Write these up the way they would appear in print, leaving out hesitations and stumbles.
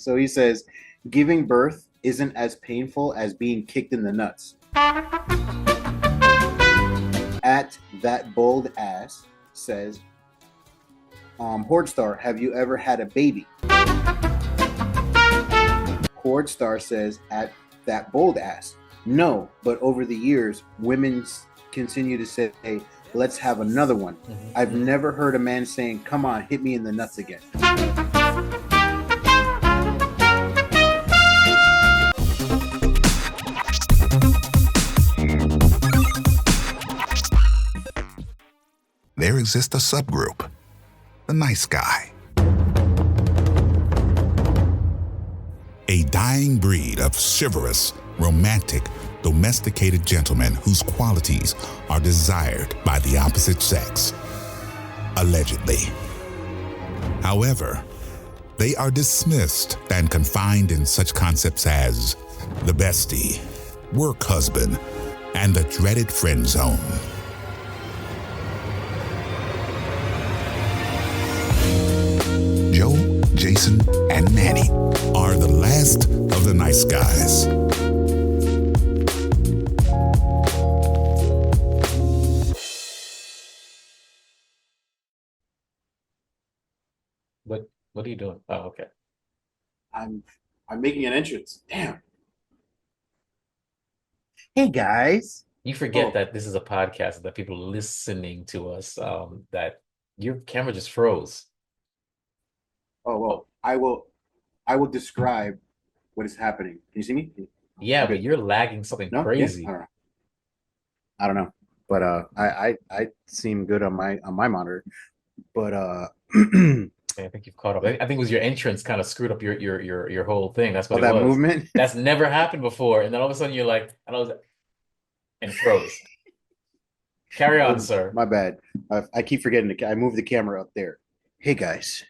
So he says, giving birth isn't as painful as being kicked in the nuts. At that bold ass says, Horde Star, have you ever had a baby? Horde Star says, at that bold ass, no, but over the years, women continue to say, let's have another one. I've never heard a man saying, come on, hit me in the nuts again. There exists a subgroup, the nice guy. A dying breed of chivalrous, romantic, domesticated gentlemen whose qualities are desired by the opposite sex. Allegedly. However, they are dismissed and confined in such concepts as the bestie, work husband, and the dreaded friend zone. Joe, Jason, and Manny are the last of the nice guys. What are you doing? Oh, okay. I'm making an entrance. Damn. Hey guys. You forget that this is a podcast, that people listening to us, that your camera just froze. Oh well, I will describe what is happening. Can you see me? Yeah, Okay. but you're lagging something No? crazy. Yeah? I don't know. But I seem good on my monitor. But I think you've caught up. I think it was your entrance kind of screwed up your whole thing. That's what it that was. movement. That's never happened before. And then all of a sudden you're like, and it froze. Carry on, sir. My bad. I keep forgetting I moved the camera up there. Hey guys,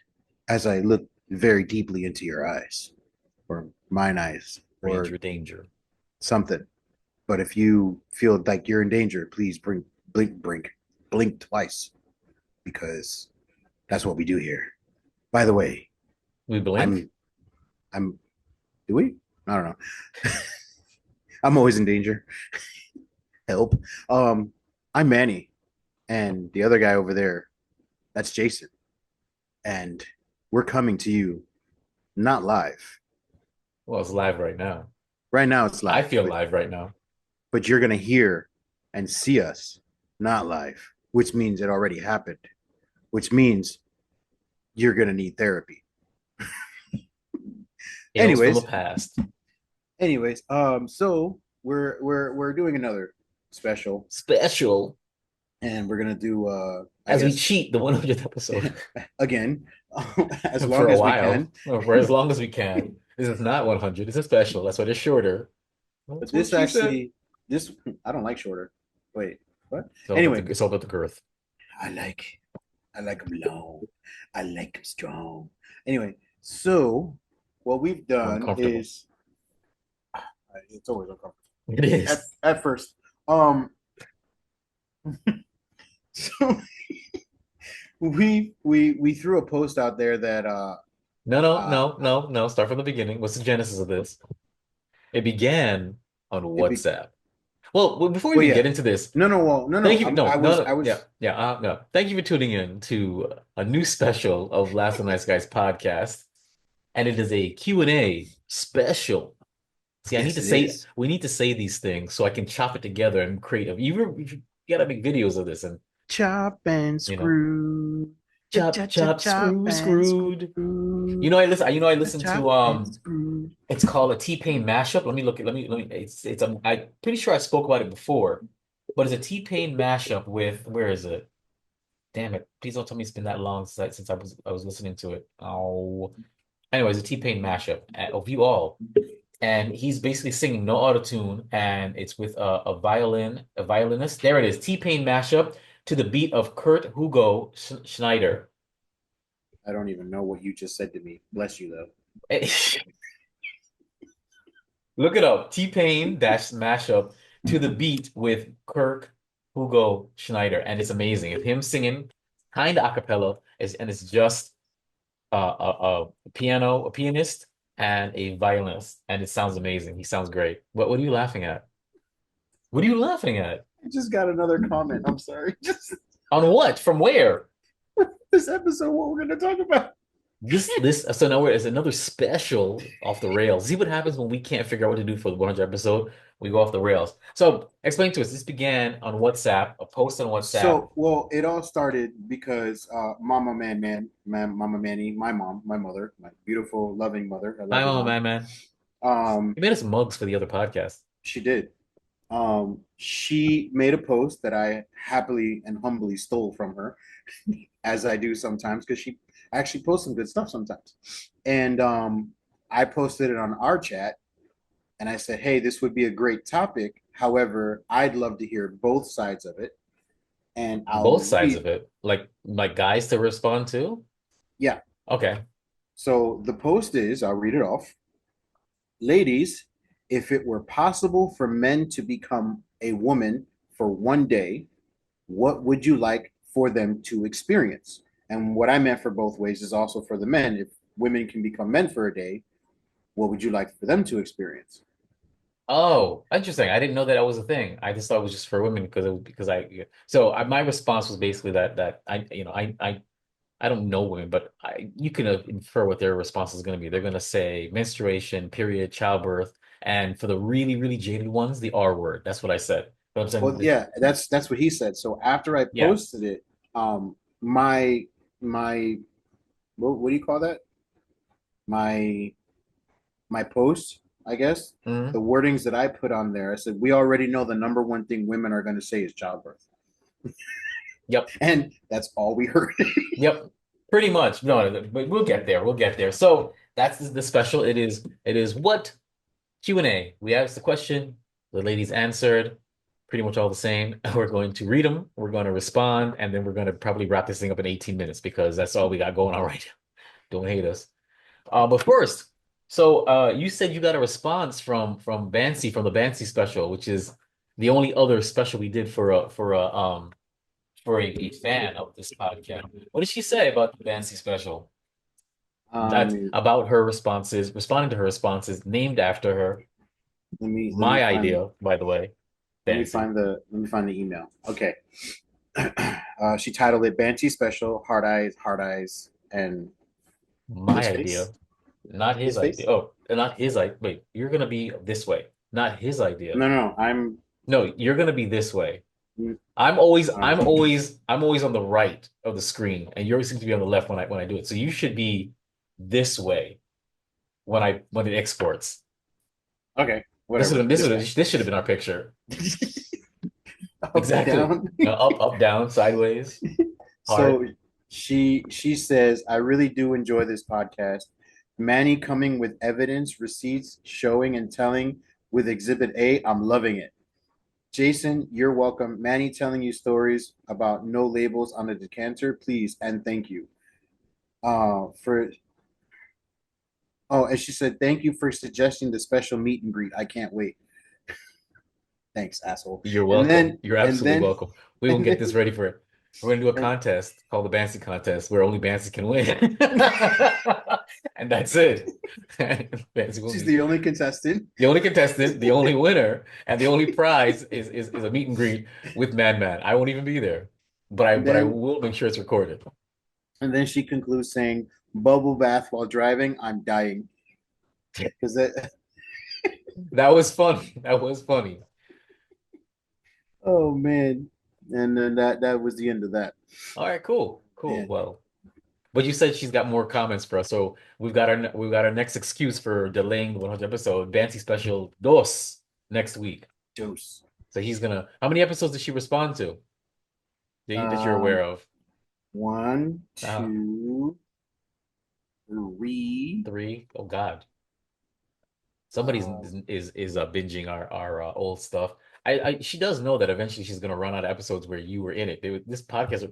as I look very deeply into your eyes, or mine eyes, or danger. something. But if you feel like you're in danger, please blink twice, because that's what we do here. By the way, We blink? I'm do we? I don't know. I'm always in danger. Help. I'm Manny, and the other guy over there, that's Jason. And we're coming to you not live. Well, it's live right now. Right now it's live. I feel live right now. But you're gonna hear and see us not live, which means it already happened, which means you're gonna need therapy. Anyways, from the past. Anyways, so we're doing another special, and we're gonna do as we cheat the 100th episode again, as for long a as while. we can. Well, for as long as we can. This is not 100. It's a special. That's why it's shorter. But this actually, this I don't like shorter. Wait, what? Anyway, it's all about the girth. I like them long. I like them strong. Anyway, so what we've done is, it's always uncomfortable. It is at first. So we threw a post out there that No. Start from the beginning. What's the genesis of this? It began on WhatsApp. Well, before we get into this, no. Thank you. No. Thank you for tuning in to a new special of Last of the Nice Guys podcast, and it is a Q&A special. See, we need to say these things so I can chop it together and create you gotta make videos of this and chop and screw. Chop, screwed. I listen to it's called a T-Pain mashup. Let me it's I'm pretty sure I spoke about it before, but it's a T-Pain mashup with, where is it? Damn it. Please don't tell me it's been that long since I was listening to it. Oh. Anyways, a T-Pain mashup of You All. And he's basically singing no auto-tune, and it's with a violinist. There it is. T-Pain mashup to the beat of Kurt Hugo Schneider. I don't even know what you just said to me. Bless you, though. Look it up. T-Pain mashup to the beat with Kirk Hugo Schneider. And it's amazing. It's him singing kind of a cappella, and it's just a pianist and a violinist, and it sounds amazing. He sounds great. What are you laughing at? What are you laughing at? I just got another comment. I'm sorry. Just On what? From where? this episode, what we're gonna talk about. This so now it's another special off the rails. See what happens when we can't figure out what to do for the 100 episode? We go off the rails. So explain to us. This began on WhatsApp, a post on WhatsApp. So, well, it all started because Momma-Manny, my mom, my mother, my beautiful, loving mother. I love Hi, you, Mama mom. Man Man. Um, You made us mugs for the other podcast. she did. She made a post that I happily and humbly stole from her, as I do sometimes, because she actually posts some good stuff sometimes. And I posted it on our chat, and I said, "Hey, this would be a great topic. However, I'd love to hear both sides of it, and Both I'll sides read." of it. Like guys to respond to? Yeah. Okay. So the post is, I'll read it off. Ladies, if it were possible for men to become a woman for one day, what would you like for them to experience? And what I meant for both ways is also for the men. If women can become men for a day, what would you like for them to experience? Oh, interesting. I didn't know that was a thing. I just thought it was just for women because my response was basically that I don't know women, but you can infer what their response is going to be. They're going to say menstruation, period, childbirth, and for the really, really jaded ones, the R word. That's what I said. But I'm saying, Well, yeah, that's what he said. So after I yeah. posted it, my my what do you call that? My my post, I guess, Mhm. the wordings that I put on there, I said, we already know the number one thing women are going to say is childbirth. Yep. And that's all we heard. Yep. Pretty much. No, but we'll get there. We'll get there. So that's the special. It is what Q&A. We asked the question, the ladies answered, pretty much all the same. We're going to read them, we're going to respond, and then we're going to probably wrap this thing up in 18 minutes because that's all we got going on right now. Don't hate us. But first, so you said you got a response from Bancy from the Bancy special, which is the only other special we did for a fan of this podcast. What did she say about the Bancy special? That's Um, about her responses, responding to her responses named after her. let me My find idea, by the way, Bancy. let me find the email. Okay. She titled it Banshee Special, Hard Eyes, and My his idea, face. not his His idea. face? Oh, not his idea. Wait, you're gonna be this way. Not his idea. No, no, no. I'm No, you're gonna be this way. mm, I'm always, I'm uh, always, I'm always on the right of the screen, and you always seem to be on the left when I do it. So you should be this way when it exports. okay, This would whatever. have this This would way. have this should have been our picture. Up, Exactly. down. Up, down, sideways, heart. So she says, I really do enjoy this podcast. Manny coming with evidence, receipts, showing and telling with Exhibit A. I'm loving it. Jason, you're welcome. Manny telling you stories about no labels on the decanter, please and thank you. For and she said, thank you for suggesting the special meet and greet. I can't wait. Thanks, asshole. You're And welcome. then You're and absolutely then welcome. We will and get this then ready for it. We're gonna do a and contest called the Bancy contest where only Bancy can win. And that's it. Bancy will she's be the only contestant. the only contestant, the only winner, and the only prize is a meet and greet with Madman. I won't even be there, but I And but I then will make sure it's recorded. and then she concludes saying, bubble bath while driving, I'm dying. Because that That was funny. That was funny. oh man. And then that was the end of that. All right, cool, cool. Man. Well, but you said she's got more comments for us, so we've got our next excuse for delaying the 100 episode, Bancy special dos next week. Dose. So he's gonna. How many episodes did she respond to that you're aware Um, of? one, Uh, two, three. three. Oh God, somebody's Um, is binging our old stuff. She does know that eventually she's gonna run out of episodes where you were in it. This podcast,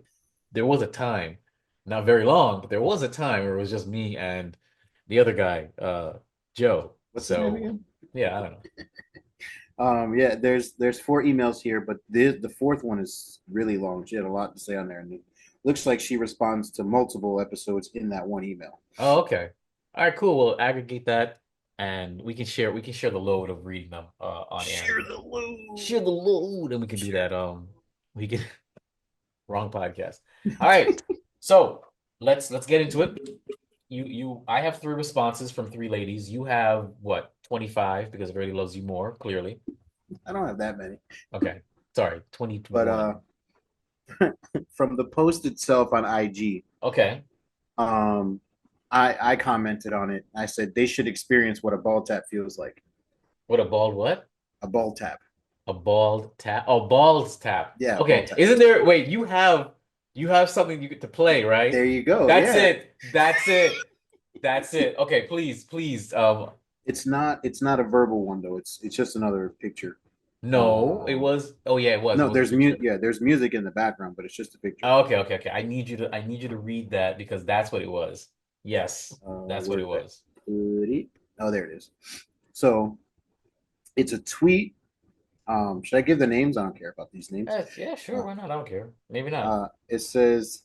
there was a time, not very long, but there was a time where it was just me and the other guy, Joe. what's his name So again? yeah, I don't know. Yeah, there's four emails here, but the fourth one is really long. She had a lot to say on there, and it looks like she responds to multiple episodes in that one email. Oh, okay. All right, cool. We'll aggregate that, and we can share the load of reading them on air. Share the Share load. the load, and we can do Share. that. We can wrong podcast. All right, so let's get into it. I have three responses from three ladies. You have what, 25 because everybody loves you more, clearly. I don't have that many, Okay, sorry, but 21. from the post itself on IG, Okay, um, I commented on it. I said they should experience what a ball tap feels like. what a bald what? A ball tap. A bald tap. Oh, balls tap. Yeah, ball Okay. tap. Isn't there, wait, you have something you get to play, right? There you go. That's Yeah, it. That's it. That's it. Okay, please, please. it's not a verbal one though. It's just another picture. No, it was, oh yeah, it was. It No, was a there's picture. there's music in the background, but it's just a picture. Oh, okay, okay, okay. I need you to read that because that's what it was. Yes, that's what Where it did I was. put it? Oh, there it is. So it's a tweet. Should I give the names? I don't care about these names. Yeah, sure, Uh, why not? I don't care. Maybe not. it says,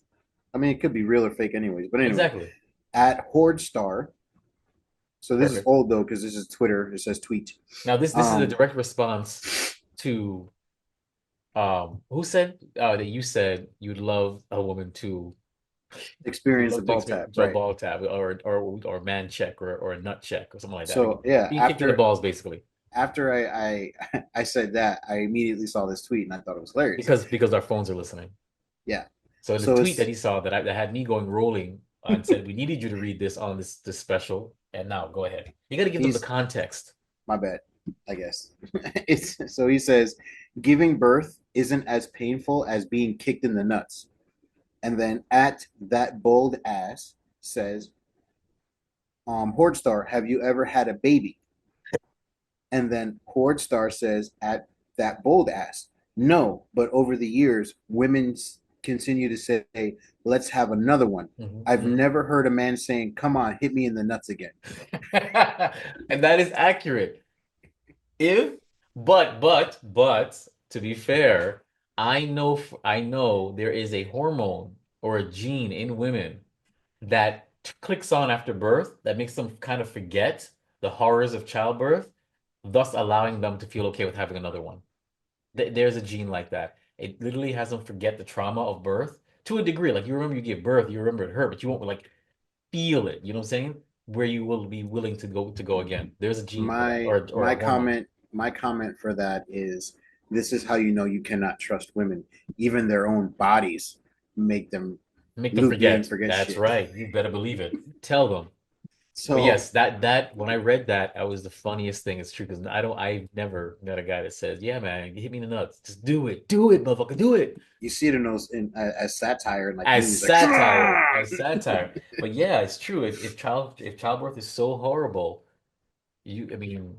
I mean, it could be real or fake, anyways. But anyway, Exactly. at Horde Star. So this is Perfect. old though, because this is Twitter. It says tweet. Now this is a Um, direct response to who said that you said you'd love a woman to you'd experience the love to ball experience tap, a right? ball tap or man check or a nut check or something like that. So yeah, Being kicked in the balls basically after I said that, I immediately saw this tweet and I thought it was hilarious. because our phones are listening. Yeah. So in the So tweet that it's he saw that had me going rolling and said we needed you to read this on this special, and now go ahead. You got to give them the he's context. my bad, I guess. It's so he says giving birth isn't as painful as being kicked in the nuts. And then at that bold ass says, Horde Star, have you ever had a baby? And then Horde Star says at that bold ass, no, but over the years, women continue to say, let's have another one. I've Mhm. never heard a man saying, come on, hit me in the nuts again. And that is accurate. If, but, to be fair, I know there is a hormone or a gene in women that clicks on after birth that makes them kind of forget the horrors of childbirth, thus allowing them to feel okay with having another one. There's a gene like that. It literally has them forget the trauma of birth to a degree. Like you remember you gave birth, you remember it hurt, but you won't like feel it. You know what I'm saying? Where you will be willing to go again. There's a gene for that, My or my a hormone. comment for that is this is how you know you cannot trust women. Even their own bodies make them Make them loop de and forget. forget That's shit. right. You better believe it. Tell them. But So yes, that when I read that, that was the funniest thing. It's true because I've never met a guy that says, "Yeah, man, hit me in the nuts. Just do it, motherfucker, do it." you see it in those as satire and like As movies like satire, as satire. But yeah, it's true. If childbirth is so horrible, I mean,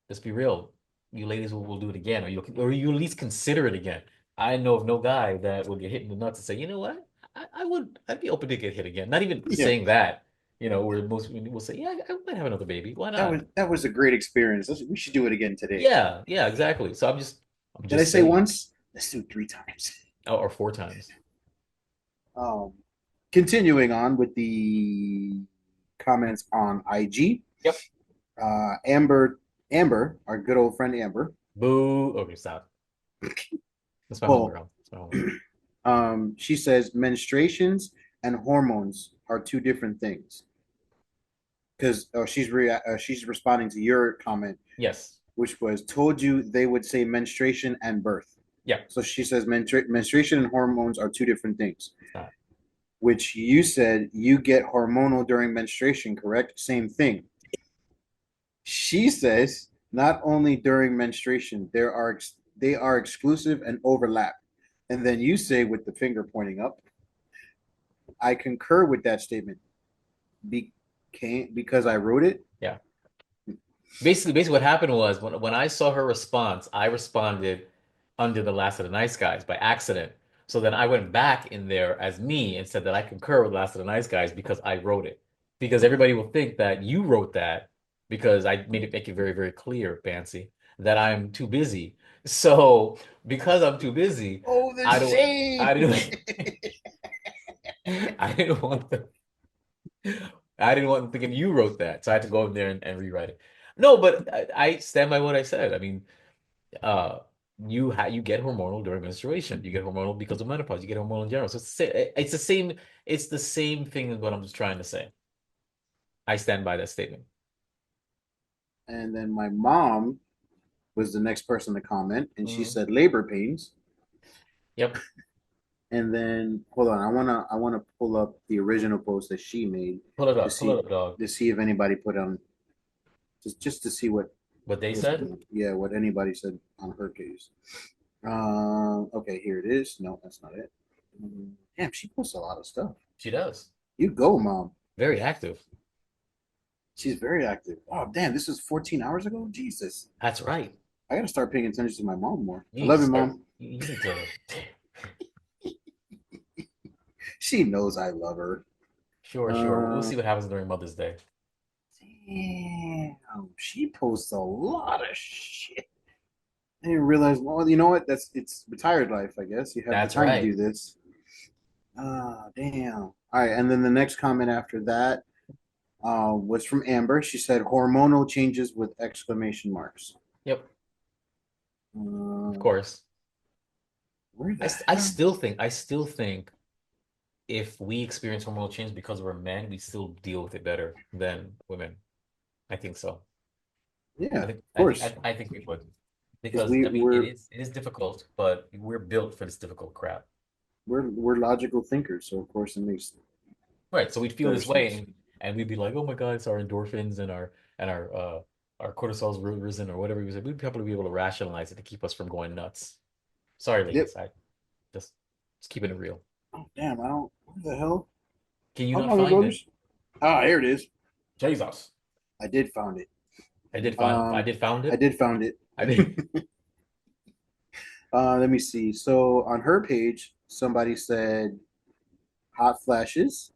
let's be real. You ladies will do it again, or you at least consider it again. I know of no guy that will get hit in the nuts and say, you know what, I'd be open to get hit again. Not even yeah, saying that, where most people will say, yeah, I might have another baby. Why not? that was a great experience. We should do it again today. Yeah, yeah, exactly. So I'm Did I just say saying, once? Let's do it 3 times. or 4 times. Um, Continuing on with the comments on IG. Yep. Amber, our good old friend Amber. Boo. Okay, stop. That's my Well, homegirl. That's my homegirl. she says menstruations and hormones are two different things. Because she's responding to your comment, Yes. which was told you they would say menstruation and birth. Yeah. So she says menstruation and hormones are two different things. It's not. Which you said you get hormonal during menstruation, correct? Same thing. She says not only during menstruation, they are exclusive and overlap. And then you say with the finger pointing up, I concur with that statement. Because I wrote it. Yeah. Basically, what happened was when I saw her response, I responded under the Last of the Nice Guys by accident. So then I went back in there as me and said that I concur with Last of the Nice Guys because I wrote it. Because everybody will think that you wrote that because I make it very, very clear, Fancy, that I'm too busy. So because I'm too busy, Oh, the I don't shade. I didn't I didn't want them. I didn't want them thinking you wrote that, so I had to go in there and rewrite it. No, but I stand by what I said. I mean, uh, you get hormonal during menstruation. You get hormonal because of menopause. You get hormonal in general. So it's the same. It's the same thing as what I'm just trying to say. I stand by that statement. And then my mom was the next person to comment, and she Mhm. said labor pains. Yep. And then hold on, I wanna pull up the original post that she made Pull it to up. Pull it see up, dog. if anybody put on just to see what What they was said? going on. Yeah, what anybody said on her case. Okay, here it is. No, that's not it. Damn, she posts a lot of stuff. She does. You go, mom. Very active. She's very active. Oh, damn, this is 14 hours ago. Jesus, That's right. I gotta start paying attention to my mom more. You I need to love you, start. mom. You need to. She knows I love her. Sure, sure. We'll Uh, see what happens during Mother's Day. Damn, she posts a lot of shit. I didn't realize. Well, you know what? It's retired life. I guess you have the That's time to right. do this. Ah, damn. All right, and then the next comment after that was from Amber. She said hormonal changes with exclamation marks. Yep. Of Uh, course. where the I hell? still think if we experience hormonal change because we're men, we still deal with it better than women. I think so. Yeah, of course. I think we would. Because Because we I mean we're it is difficult, but we're built for this difficult crap. we're logical thinkers, so of course it makes Right. So we'd feel better this way sense. and we'd be like, oh my God, it's our endorphins and our cortisol's risen or whatever we said. We'd probably be able to rationalize it to keep us from going nuts. Sorry, Yep. ladies. I just just keeping it real. Oh damn! I don't. What the hell? Can you How not long ago? find it? Ah, here it is. Jesus. I did found it. I Um, did found I it. did found it. I did. Let me see. So on her page, somebody said hot flashes.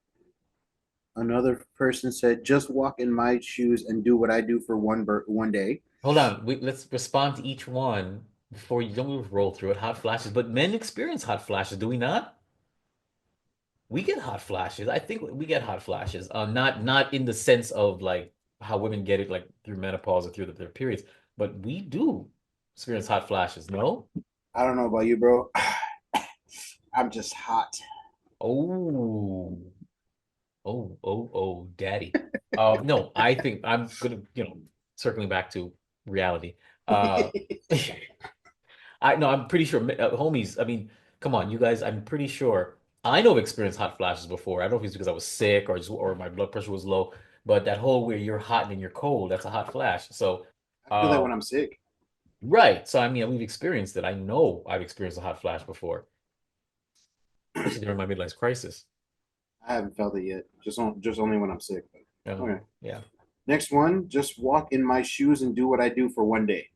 Another person said just walk in my shoes and do what I do for one day. Hold on. Let's respond to each one before you don't roll through it. Hot flashes, but men experience hot flashes, do we not? We get hot flashes. I think we get hot flashes. Not in the sense of like how women get it like through menopause or through their periods, but we do experience hot flashes. No? I don't know about you, bro. I'm just hot. Oh, daddy. No, I think I'm gonna, circling back to reality. Uh, I no, I'm pretty sure, homies. I mean, come on, you guys. I'm pretty sure. I know I've experienced hot flashes before. I don't know if it's because I was sick or or my blood pressure was low, but that whole where you're hot and then you're cold, that's a hot flash. So, I feel that uh, when I'm sick. right. So I mean, we've experienced it. I know I've experienced a hot flash before, especially during my midlife crisis. I haven't felt it yet. Just only when I'm sick. Okay. Yeah. Next one, just walk in my shoes and do what I do for one day.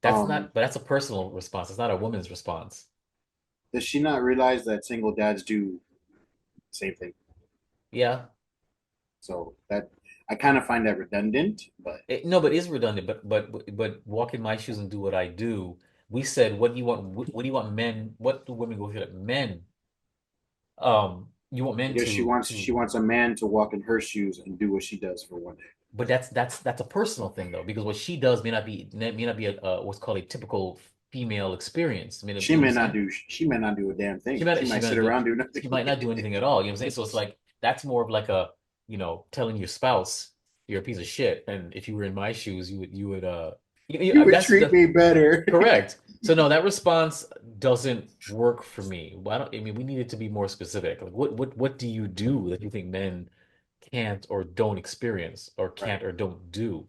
That's Um, not, but that's a personal response. It's not a woman's response. does she not realize that single dads do the same thing? Yeah. So that I kind of find that redundant, but No, but it is redundant. But walk in my shoes and do what I do. We said, what do you want? What do you want men? What do women go through? That men, you want I men guess she to. wants a man to walk in her shoes and do what she does for one day. But that's a personal thing though, because what she does may not be what's called a typical female experience. I mean, you know what I'm saying? She may not do a damn thing. She She might might sit not do around do nothing. she might not do anything at all. You know what I'm saying? So it's like that's more of like a, telling your spouse you're a piece of shit. And if you were in my shoes, you would You would that's treat the me better. correct. So no, that response doesn't work for me. Why don't I mean we need it to be more specific. Like what do you do that you think men can't or don't experience or Right. can't or don't do?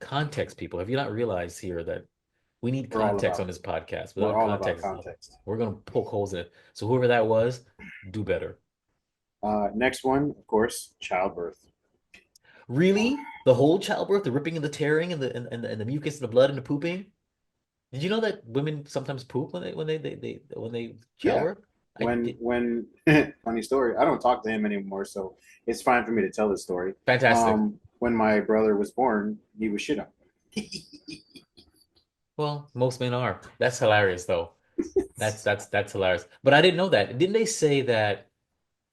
Context, people. Have you not realized here that we need We're all context about on this podcast? we're Without all about context, context. we're gonna poke holes in it. So whoever that was, do better. Next one, of course, childbirth. Uh, Really? The whole childbirth, the ripping and the tearing and the mucus and the blood and the pooping? Did you know that women sometimes poop when they yeah, childbirth? I did. when funny story. I don't talk to him anymore, so it's fine for me to tell this story. Fantastic. When my brother was born, he was shit on. Well, most men are. That's hilarious though. That's hilarious. But I didn't know that. Didn't they say that?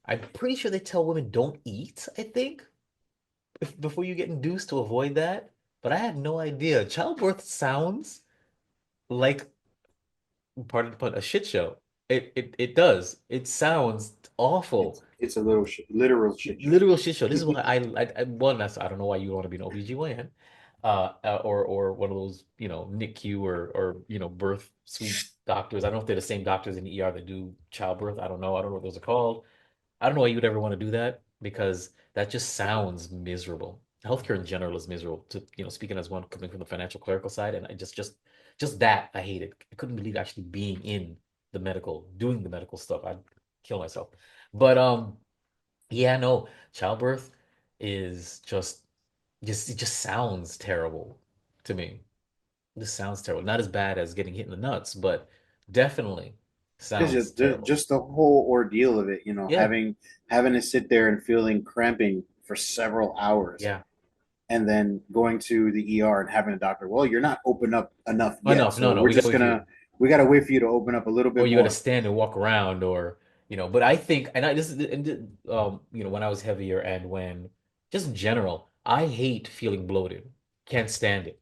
I'm pretty sure they tell women don't eat, I think, before you get induced to avoid that. But I had no idea. Childbirth sounds like, pardon the pun, a shit show. It does. It sounds awful. It's a little literal shit show. Literal shit show. This is why one, I don't know why you want to be an OBGYN, or one of those, NICU or birth suite doctors. I don't know if they're the same doctors in the ER that do childbirth. I don't know. I don't know what those are called. I don't know why you would ever want to do that, because that just sounds miserable. Healthcare in general is miserable. To, speaking as one coming from the financial clerical side, and I just that I hate it. I couldn't believe actually being in doing the medical stuff. I'd kill myself. But yeah, no, childbirth is just it just sounds terrible to me. This sounds terrible. Not as bad as getting hit in the nuts, but definitely It's sounds just terrible. just the whole ordeal of it, Yeah, having to sit there and feeling cramping for several hours, yeah. and then going to the ER and having a doctor. Well, you're not open up enough yet, Enough. No, so no, we're we gotta just wait for gonna you. we gotta wait for you to open up a little Or bit you got to more. stand and walk around, or but I think, and I this is and when I was heavier, and when just in general, I hate feeling bloated. Can't stand it.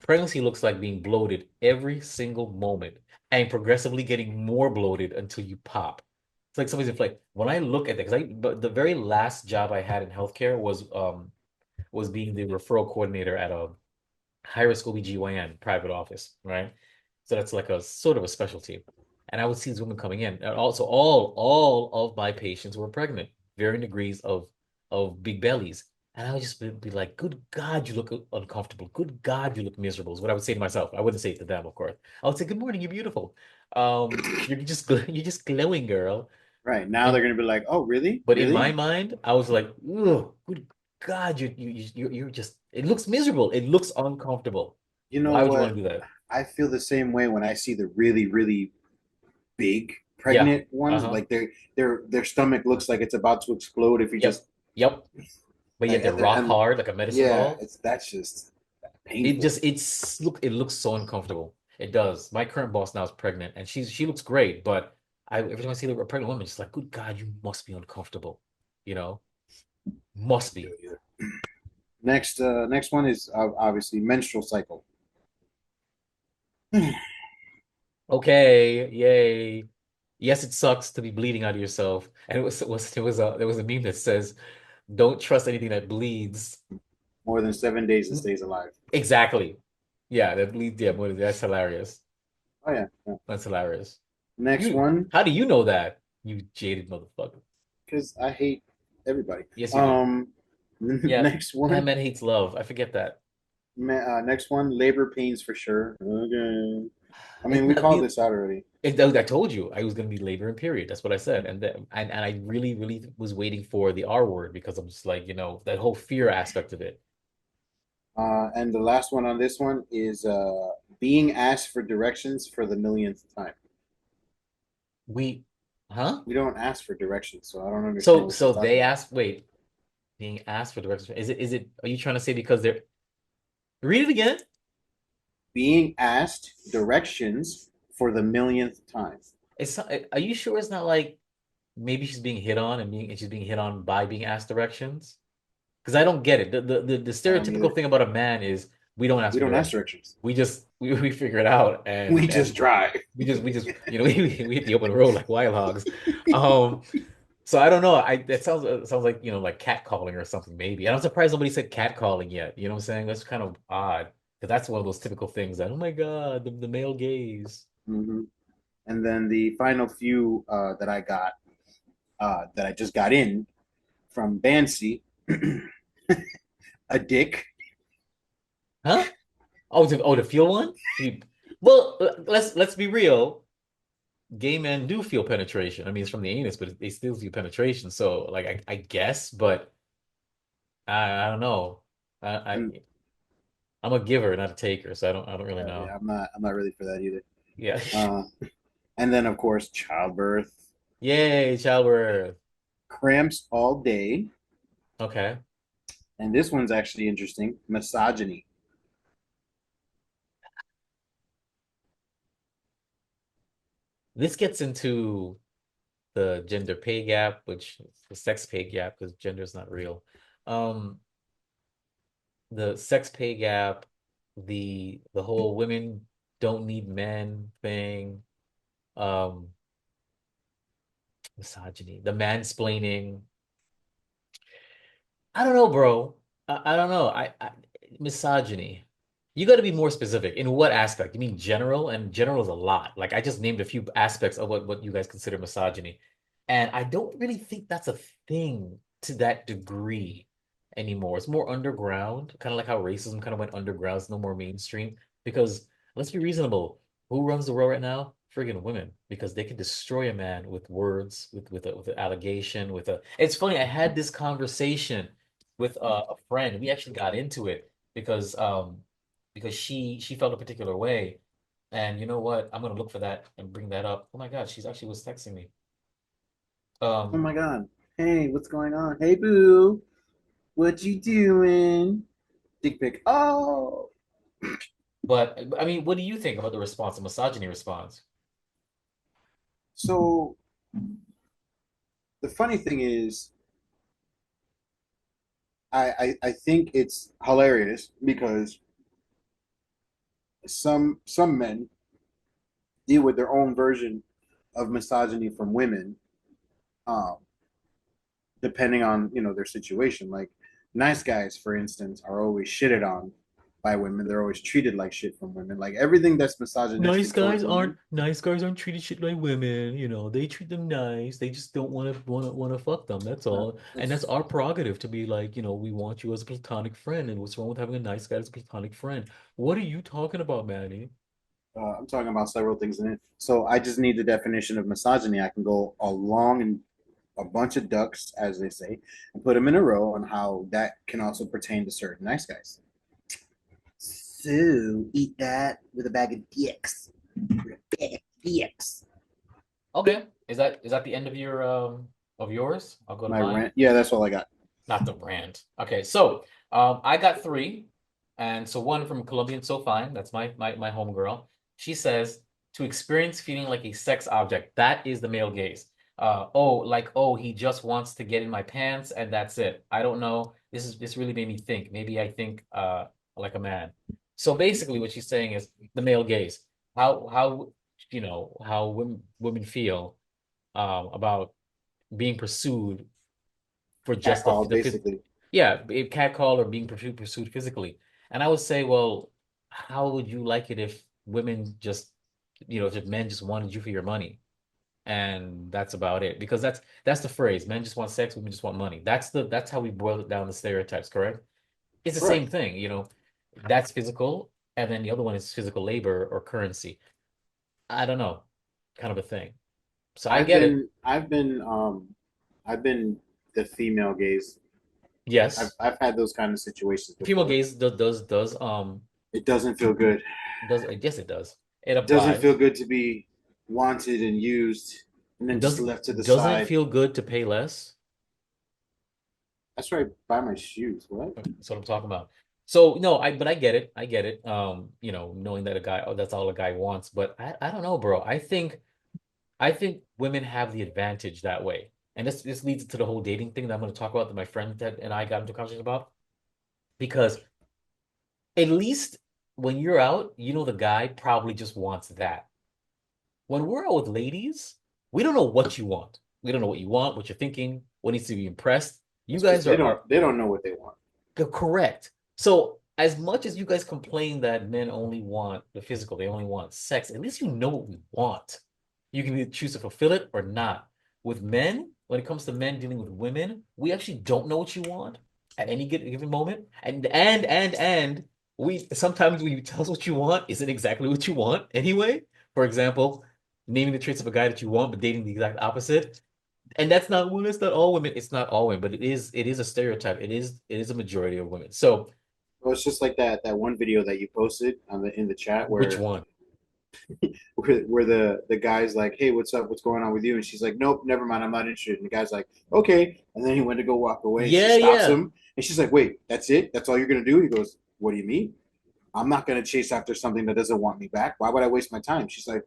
Pregnancy looks like being bloated every single moment, and progressively getting more bloated until you pop. It's like somebody's like, when I look at that, because but the very last job I had in healthcare was being the referral coordinator at a high-risk OBGYN private office, right? So that's like a sort of a specialty. And I would see these women coming in. And also all of my patients were pregnant, varying degrees of big bellies. And I would just be like, good God, you look uncomfortable. Good God, you look miserable, is what I would say to myself. I wouldn't say it to them, of course. I would say, good morning, you're beautiful. You're just glowing, girl. Right now, they're And gonna be like, "Oh, really, but in my really?" mind, I was like, ugh, good God, you're just, it looks miserable. It looks uncomfortable. You know Why would you want what? to do that? I feel the same way when I see the really, really big Yeah. pregnant ones. Uh-huh. Like their stomach looks like it's about to explode if you Yep. just Yep. But yet like they're rock and hard like a medicine yeah, ball. that's just It painful. just it looks so uncomfortable. It does. My current boss now is pregnant, and she looks great, but every time I see a pregnant woman, it's like, good God, you must be uncomfortable. You know? Must be. Next one is obviously menstrual cycle. Okay, yay. Yes, it sucks to be bleeding out of yourself. And there was a meme that says, don't trust anything that bleeds. More than 7 days it stays alive. Exactly. Yeah, that bleeds. Yeah, that's hilarious. Oh yeah. Yeah. That's hilarious. Next one, How do you know that? You jaded motherfucker. because I hate everybody. Yes, you do. Um, Yeah, next one, man hates love. I forget that. next one, labor pains for sure. Okay. I mean, It's we not called the. this out already. I told you I was going to be labor and period. That's what I said, and I really, really was waiting for the R word, because I'm just like, that whole fear aspect of it. And the last one on this one is being asked for directions for the millionth time. We, huh? We don't ask for directions, so I don't understand So what you're so talking they about. asked. Wait, being asked for directions. Is it? Are you trying to say because they're? Read it again. Being asked directions for the millionth time. It's not, are you sure it's not like maybe she's being hit on, and she's being hit on by being asked directions? Because I don't get it. The I don't stereotypical either. thing about a man is we don't ask We for don't ask directions. directions. We just we figure it out, We and just drive. we just we hit the open road like wild hogs. Um, so I don't know. That sounds like like catcalling or something maybe. And I'm surprised nobody said catcalling yet. You know what I'm saying? That's kind of odd, because that's one of those typical things that, oh my God, the male gaze. Hmm. And then the final few that I just got in from Bancy, a dick. Huh? Oh, to feel one? Well, let's be real. Gay men do feel penetration. I mean, it's from the anus, but they still feel penetration. So, like, I guess, but I don't know. I, I And I'm a giver, not a taker, so I don't really yeah, know. I'm not really for that either. Yeah. Uh, and then of course childbirth, Yay, childbirth. cramps all day, Okay. and this one's actually interesting. Misogyny. This gets into the gender pay gap, which is the sex pay gap because gender is not real. Um, the sex pay gap, the whole women don't need men thing, um, misogyny, the mansplaining. I don't know, bro. I don't know. Misogyny. You got to be more specific. In what aspect? You mean general? And general is a lot. Like I just named a few aspects of what you guys consider misogyny. And I don't really think that's a thing to that degree anymore. It's more underground, kind of like how racism kind of went underground. It's no more mainstream. Because let's be reasonable. Who runs the world right now? Friggin' women, because they can destroy a man with words, with an allegation, with a. It's funny. I had this conversation with a friend. We actually got into it because she felt a particular way. And you know what? I'm gonna look for that and bring that up. Oh my God, she's actually was texting me. Oh Um, my god. Hey, what's going on? Hey, boo. What you doing? Dick pic. Oh. but I mean, what do you think about the response, the misogyny response? So the funny thing is, I think it's hilarious because some men deal with their own version of misogyny from women, um, depending on their situation. Like nice guys, for instance, are always shitted on by women. They're always treated like shit from women. Like everything that's misogynistic towards women. Nice guys aren't treated shit like women. You know, they treat them nice. They just don't want to fuck them. That's all. And that's It's our prerogative to be like, we want you as a platonic friend. And what's wrong with having a nice guy as a platonic friend? What are you talking about, Manny? I'm talking about several things in it. So I just need the definition of misogyny. I can go along and a bunch of ducks, as they say, and put them in a row on how that can also pertain to certain nice guys. So eat that with a bag of dicks. With a bag of dicks. Okay. Is that the end of yours? I'll go to My mine. rant. Yeah, that's all I got. Not the rant. Okay, so I got three, and so one from Colombian So Fine. That's my homegirl. She says to experience feeling like a sex object. That is the male gaze. He just wants to get in my pants, and that's it. I don't know. This really made me think. Maybe I think like a man. So basically, what she's saying is the male gaze. How women feel about being pursued for just Catcall, basically. yeah, catcall or being pursued physically. And I would say, well, how would you like it if women just, if men just wanted you for your money? And that's about it. Because that's the phrase. Men just want sex, women just want money. That's how we boil it down the stereotypes, correct? It's the same Correct. thing, that's physical, and then the other one is physical labor or currency. I don't know, kind of a thing. So I I've get it. been, I've been, I've been the female gaze. I've Yes. I've had those kind of situations Female before. gaze It doesn't feel good. does yes, it does. It It doesn't feel applies. good to be wanted and used and then just Does left to the doesn't it side. feel good to pay less? That's where I buy my shoes. What? That's what I'm talking about. So no, but I get it. I get it. Knowing that that's all a guy wants. But I don't know, bro. I think women have the advantage that way. And this leads to the whole dating thing that I'm going to talk about that my friend and I got into a conversation about. Because at least when you're out, the guy probably just wants that. When we're out with ladies, we don't know what you want. We don't know what you want, what you're thinking, what needs to be impressed. You That's because guys they are, don't are they don't know what they want. correct. So as much as you guys complain that men only want the physical, they only want sex, at least you know what we want. You can either choose to fulfill it or not. With men, when it comes to men dealing with women, we actually don't know what you want at any given moment. And we sometimes when you tell us what you want, isn't exactly what you want anyway. For example, naming the traits of a guy that you want, but dating the exact opposite. And that's not all women. It's not all women, but it is a stereotype. It is a majority of women. So Well, it's just like that one video that you posted on the in the chat which where one? where the guy's like, "Hey, what's up? What's going on with you?" And she's like, "Nope, never mind. I'm not interested." And the guy's like, "Okay." And then he went to go walk away, and she Yeah, stops yeah. him, and she's like, "Wait, that's it? That's all you're gonna do?" He goes, "What do you mean? I'm not gonna chase after something that doesn't want me back. Why would I waste my time?" She's like,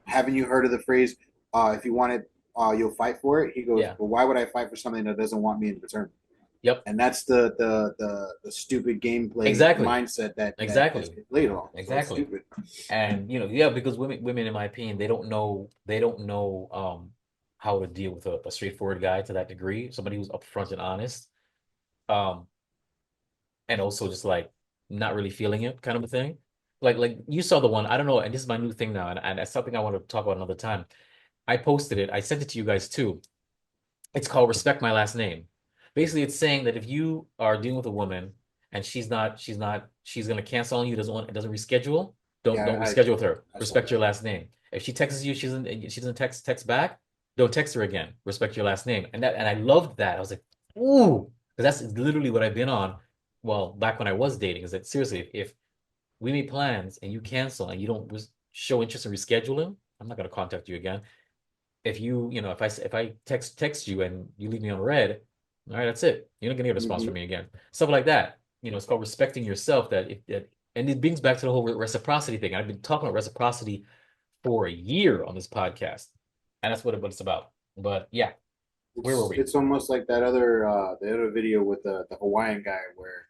"Haven't you heard of the phrase? If you want it." you'll fight for it. He goes, Yeah. well, why would I fight for something that doesn't want me in return? Yep. And that's the stupid gameplay Exactly. mindset that has Exactly. been played on. So it's Exactly. stupid. And yeah, because women, in my opinion, they don't know how to deal with a straightforward guy to that degree. Somebody who's upfront and honest. Um, and also just like not really feeling it kind of a thing. Like you saw the one, I don't know, and this is my new thing now, and it's something I want to talk about another time. I posted it, I sent it to you guys too. It's called Respect My Last Name. Basically, it's saying that if you are dealing with a woman and she's gonna cancel on you, doesn't reschedule, don't Yeah, reschedule with her. I saw Respect that. your last name. If she texts you, she doesn't text back, don't text her again. Respect your last name. And I loved that. I was like, ooh, because that's literally what I've been on. Well, back when I was dating, is that seriously, if we make plans and you cancel and you don't show interest in rescheduling, I'm not gonna contact you again. If if I text you and you leave me on red, all right, that's it. You're not gonna get a response Hmm. from me again. Stuff like that. It's called respecting yourself. And it brings back to the whole reciprocity thing. I've been talking about reciprocity for a year on this podcast, and that's what it's about. But yeah, where were we? It's almost like the other video with the Hawaiian guy where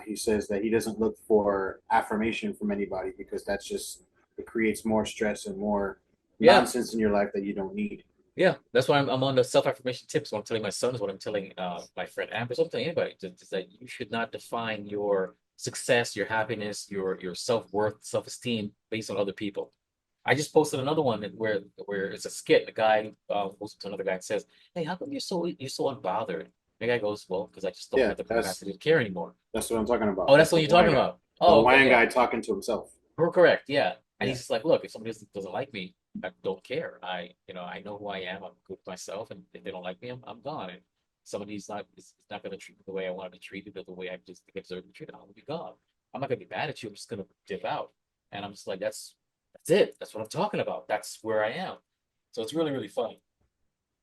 he says that he doesn't look for affirmation from anybody because it creates more stress and more Yeah, nonsense in your life that you don't need. yeah. That's why I'm on the self-affirmation tips. What I'm telling my son is what I'm telling my friend Amber. So I'm telling anybody is that you should not define your success, your happiness, your self-worth, self-esteem based on other people. I just posted another one where it's a skit. The guy goes to another guy and says, "Hey, how come you're so unbothered?" The guy goes, "Well, because I just don't Yeah, have the capacity to care anymore." that's what I'm talking Oh, about. that's That's what the you're Hawaiian talking guy. about. The Oh, okay, Hawaiian yeah. guy talking to himself. We're correct, yeah. And Yeah. he's just like, look, if somebody doesn't like me, I don't care. I know who I am. I'm good with myself, and if they don't like me, I'm gone. And somebody's not is not going to treat me the way I want to be treated, or the way I just think I deserve to be treated. I'm gonna be gone. I'm not gonna be mad at you. I'm just gonna dip out. And I'm just like, that's it. That's what I'm talking about. That's where I am. So it's really, really funny.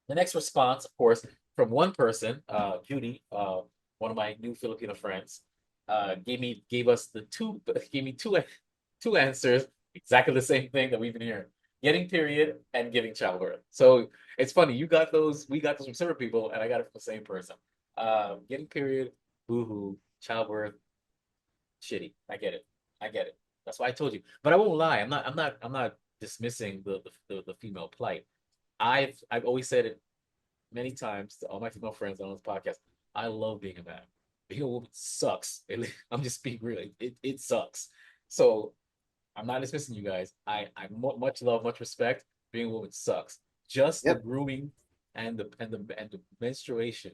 The next response, of course, from one person, Judy, one of my new Filipino friends, gave us the two gave me two answers, exactly the same thing that we've been hearing: getting period and giving childbirth. So it's funny, we got those from several people, and I got it from the same person. Getting period, boohoo, childbirth, shitty. I get it. That's why I told you. But I won't lie. I'm not dismissing the female plight. I've always said it many times to all my female friends on this podcast. I love being a man. Being a woman sucks. I'm just being real. It sucks. So I'm not dismissing you guys. I much love, much respect. Being a woman sucks. Just the Yep. grooming and the menstruation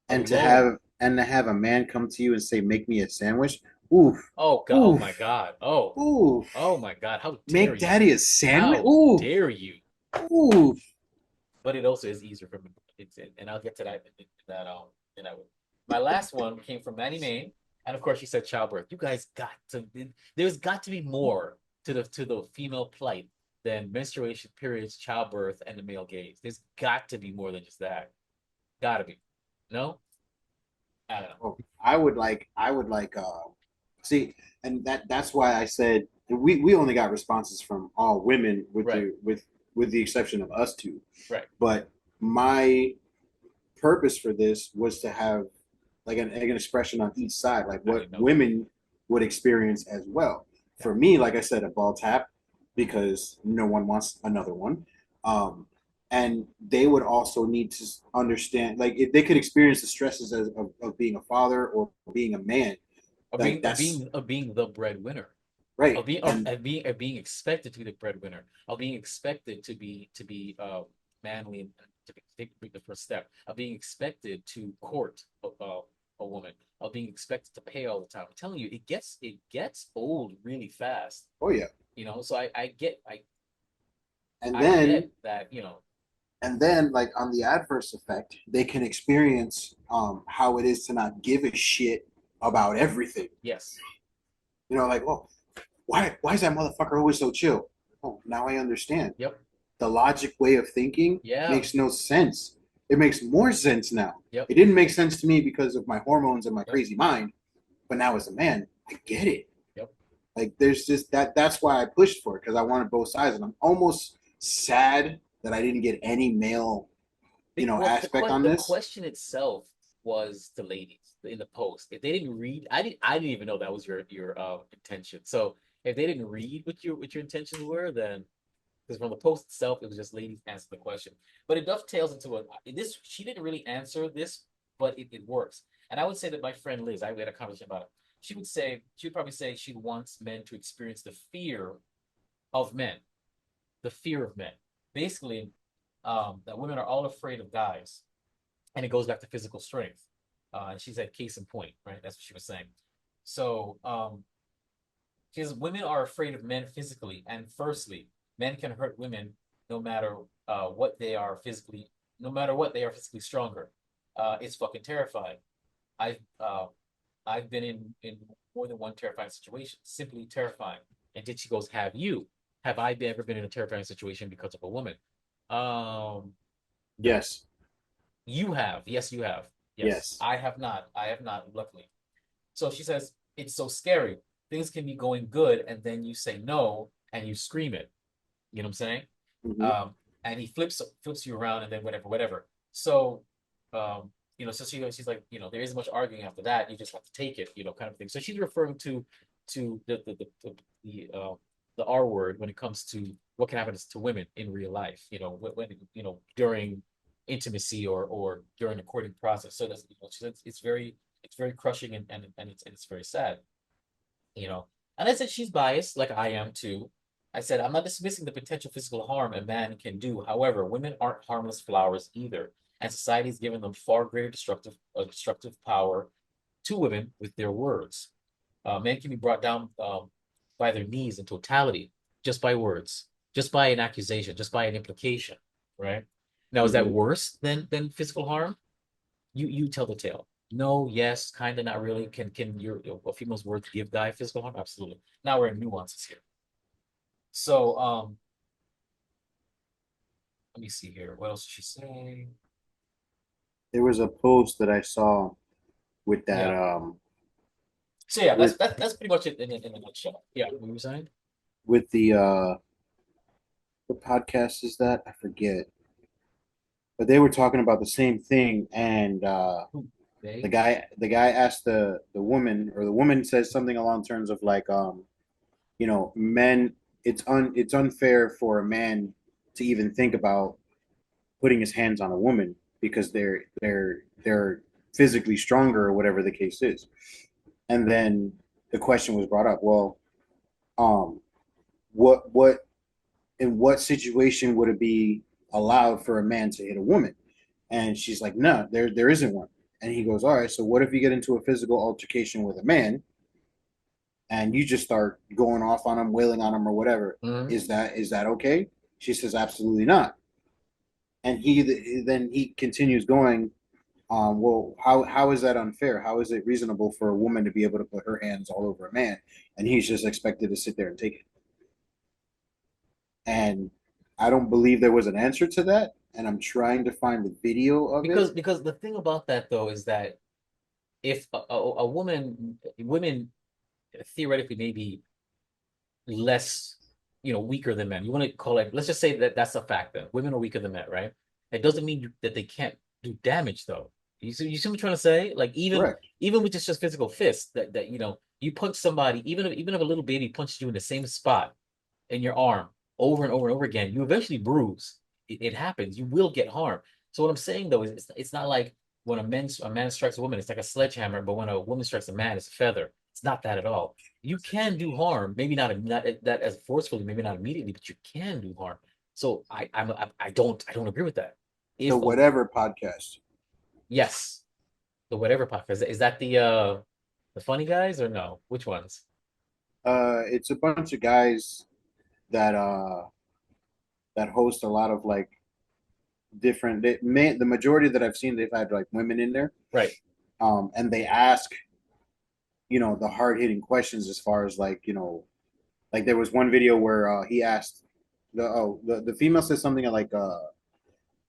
And alone. to have a man come to you and say, "Make me a sandwich." Oof, Oh God. Oh my oof, God. Oh. oof. Oh my God. How dare Make you? daddy a sandwich. How Oof, dare you? oof. But it also is easier for me. And I'll get to that in that way. My last one came from Manny Main, and of course she said childbirth. You guys got to there's got to be more to the female plight than menstruation, periods, childbirth, and the male gaze. There's got to be more than just that. Gotta be. No? I don't know. Oh, I would like see, and that's why I said we only got responses from all women Right, with the exception of us two. right. But my purpose for this was to have like an expression on each side, like I what didn't know. women would experience as well. Yeah. For me, like I said, a ball tap because no one wants another one. Um, and they would also need to understand, like, if they could experience the stresses of being a father or being a man, Of like being of that's being of being the breadwinner. right. Of being expected to be the breadwinner, of being expected to be manly and to take the first step, of being expected to court a woman, of being expected to pay all the time. I'm telling you, it gets old really fast. Oh yeah. So And I then get that. like on the adverse effect, they can experience how it is to not give a shit about everything. Yes. Like, oh, why is that motherfucker always so chill? Oh, now I understand. Yep. The logic way of thinking Yeah. makes no sense. It makes more sense now. Yep. It didn't make sense to me because of my hormones and my Yep. crazy mind, but now as a man, I get it. Yep. Like there's just that's why I pushed for it because I wanted both sides, and I'm almost sad that I didn't get any male, Well, aspect on the this. question itself was the ladies in the post. If they didn't read, I didn't even know that was your intention. So if they didn't read what your intentions were, then because from the post itself, it was just ladies answer the question. But it dovetails into this. She didn't really answer this, but it works. And I would say that my friend Liz, I had a conversation about it. She would probably say she wants men to experience the fear of men, the fear of men. Basically, that women are all afraid of guys, and it goes back to physical strength. And she said, case in point, right? That's what she was saying. So, because women are afraid of men physically, and firstly, men can hurt women no matter what they are physically, no matter what they are physically stronger. It's fucking terrifying. I've uh, I've been in more than one terrifying situation, simply terrifying. And then she goes, "Have you? Have I ever been in a terrifying situation because of a woman?" No. Yes, You have. Yes, you have. Yes, yes. I have not. I have not, luckily. So she says, it's so scary. Things can be going good, and then you say no, and you scream it. You know what I'm saying? Hmm. Um, and he flips you around, and then whatever. So, so she's like, there isn't much arguing after that. You just have to take it, kind of thing. So she's referring to the R word when it comes to what can happen to women in real life. During intimacy or during the courting process. So that's it's very crushing and it's very sad. you know. And I said she's biased, like I am too. I said I'm not dismissing the potential physical harm a man can do. However, women aren't harmless flowers either, and society's given them far greater destructive power to women with their words. Men can be brought down by their knees in totality, just by words, just by an accusation, just by an implication, right? Now, is that Hmm. worse than physical harm? You tell the tale. No, yes, kind of, not really. Can a female's words give guy physical harm? Absolutely. Now we're in nuances here. So let me see here. What else did she say? There was a post that I saw with that Yeah. So yeah, with that's pretty much it in a nutshell. Yeah, what were you saying? with the what podcast is that? I forget. But they were talking about the same thing, and Who? the They? guy asked the woman, or the woman says something along terms of like, men, it's unfair for a man to even think about putting his hands on a woman because they're physically stronger or whatever the case is. And then the question was brought up, well, um, what in what situation would it be allowed for a man to hit a woman? And she's like, no, there isn't one. And he goes, all right, so what if you get into a physical altercation with a man and you just start going off on him, wailing on him, or whatever? Mhm. Is that okay? She says, absolutely not. And he continues going, well, how is that unfair? How is it reasonable for a woman to be able to put her hands all over a man, and he's just expected to sit there and take it? And I don't believe there was an answer to that. And I'm trying to find the video of it. Because the thing about that though is that if a women theoretically may be less, weaker than men. You want to call it, let's just say that that's a fact then. Women are weaker than men, right? It doesn't mean that they can't do damage though. You see what I'm trying to say? Like Correct. even with just physical fists, that you punch somebody, even if a little baby punches you in the same spot in your arm over and over and over again, you eventually bruise. It happens. You will get harm. So what I'm saying though is it's not like when a man strikes a woman, it's like a sledgehammer, but when a woman strikes a man, it's a feather. It's not that at all. You can do harm, maybe not that as forcefully, maybe not immediately, but you can do harm. So I don't agree with that. The If whatever podcast. yes, the whatever podcast is that the funny guys or no? Which ones? It's a bunch of guys that host a lot of like different. The majority that I've seen, they've had like women in there, Right. and they ask, the hard hitting questions as far as like, like there was one video where he asked the female says something like,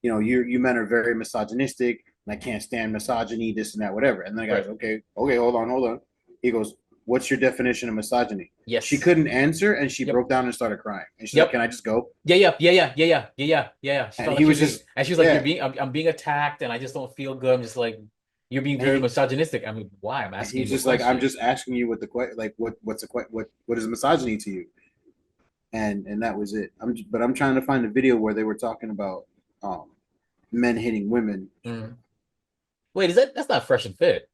you men are very misogynistic, and I can't stand misogyny, this and that, whatever. And then the Right. guy's okay, hold on. He goes, what's your definition of misogyny? She Yes. couldn't answer, and she Yep. broke down and started crying. And she's like, Yep. "Can I just go?" Yeah, yeah, yeah, yeah, yeah, yeah, yeah, yeah, yeah, yeah. She And felt he like she was was being, just, and she was like, yeah. I'm being attacked, and I just don't feel good. I'm just like, you're being And very he misogynistic. I mean, why? I'm and asking he's you a just like, "I'm question. just asking you what the like what's a what is misogyny to you?" And that was it. But I'm trying to find a video where they were talking about um, men hitting women. Mm. Wait, that's not Fresh and Fit?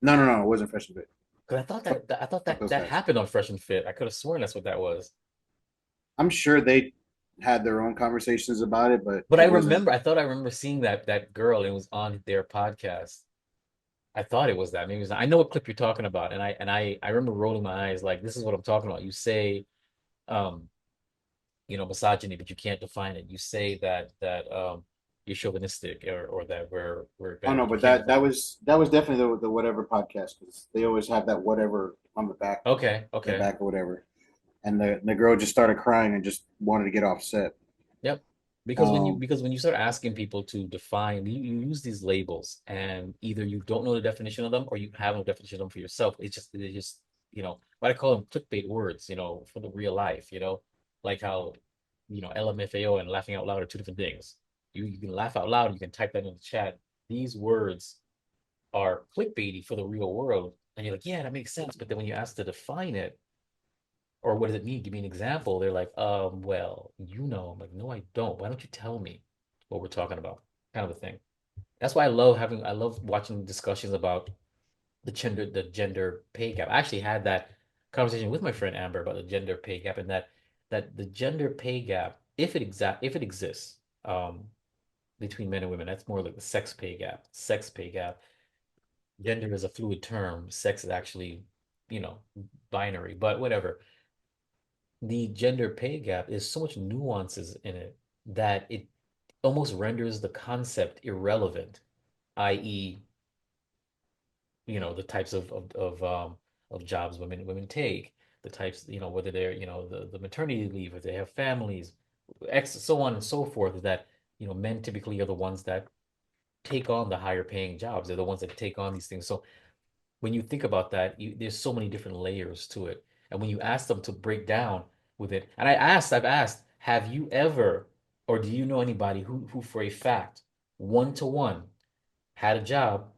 No, no, no, it wasn't Fresh and Fit. Because I thought Fuck, I thought fuck that those that guys. happened on Fresh and Fit. I could have sworn that's what that was. I'm sure they had their own conversations about it, but But it wasn't. I thought I remember seeing that girl. It was on their podcast. I thought it was that. Maybe it was not. I know what clip you're talking about, and I remember rolling my eyes like, this is what I'm talking about. You say, um, misogyny, but you can't define it. You say that you're chauvinistic or that we're Oh bad, no, but you but can't that define. that was definitely the whatever podcast because they always have that whatever on Okay, the okay. back or whatever. And the girl just started crying and just wanted to get off set. Yep. Um, Because when you start asking people to define, you use these labels, and either you don't know the definition of them or you have no definition of them for yourself. They just, what I call them clickbait words, for the real life, like how, LMFAO and laughing out loud are two different things. You can laugh out loud, you can type that in the chat. These words are clickbaity for the real world. And you're like, yeah, that makes sense. But then when you ask to define it, or what does it mean? Give me an example. They're like, well, I'm like, no, I don't. Why don't you tell me what we're talking about? Kind of a thing. That's why I love watching discussions about the gender pay gap. I actually had that conversation with my friend Amber about the gender pay gap, and that the gender pay gap, if it exists, between men and women, that's more like the sex pay gap. Sex pay gap. Gender is a fluid term. Sex is actually, you know, binary, but whatever. The gender pay gap is so much nuances in it that it almost renders the concept irrelevant, i.e., the types of jobs women take, the types, whether they're, the maternity leave, if they have families, so on and so forth, that, men typically are the ones that take on the higher paying jobs. They're the ones that take on these things. So when you think about that, there's so many different layers to it. And when you ask them to break down with it, and I've asked, have you ever, or do you know anybody who for a fact, one to one, had a job,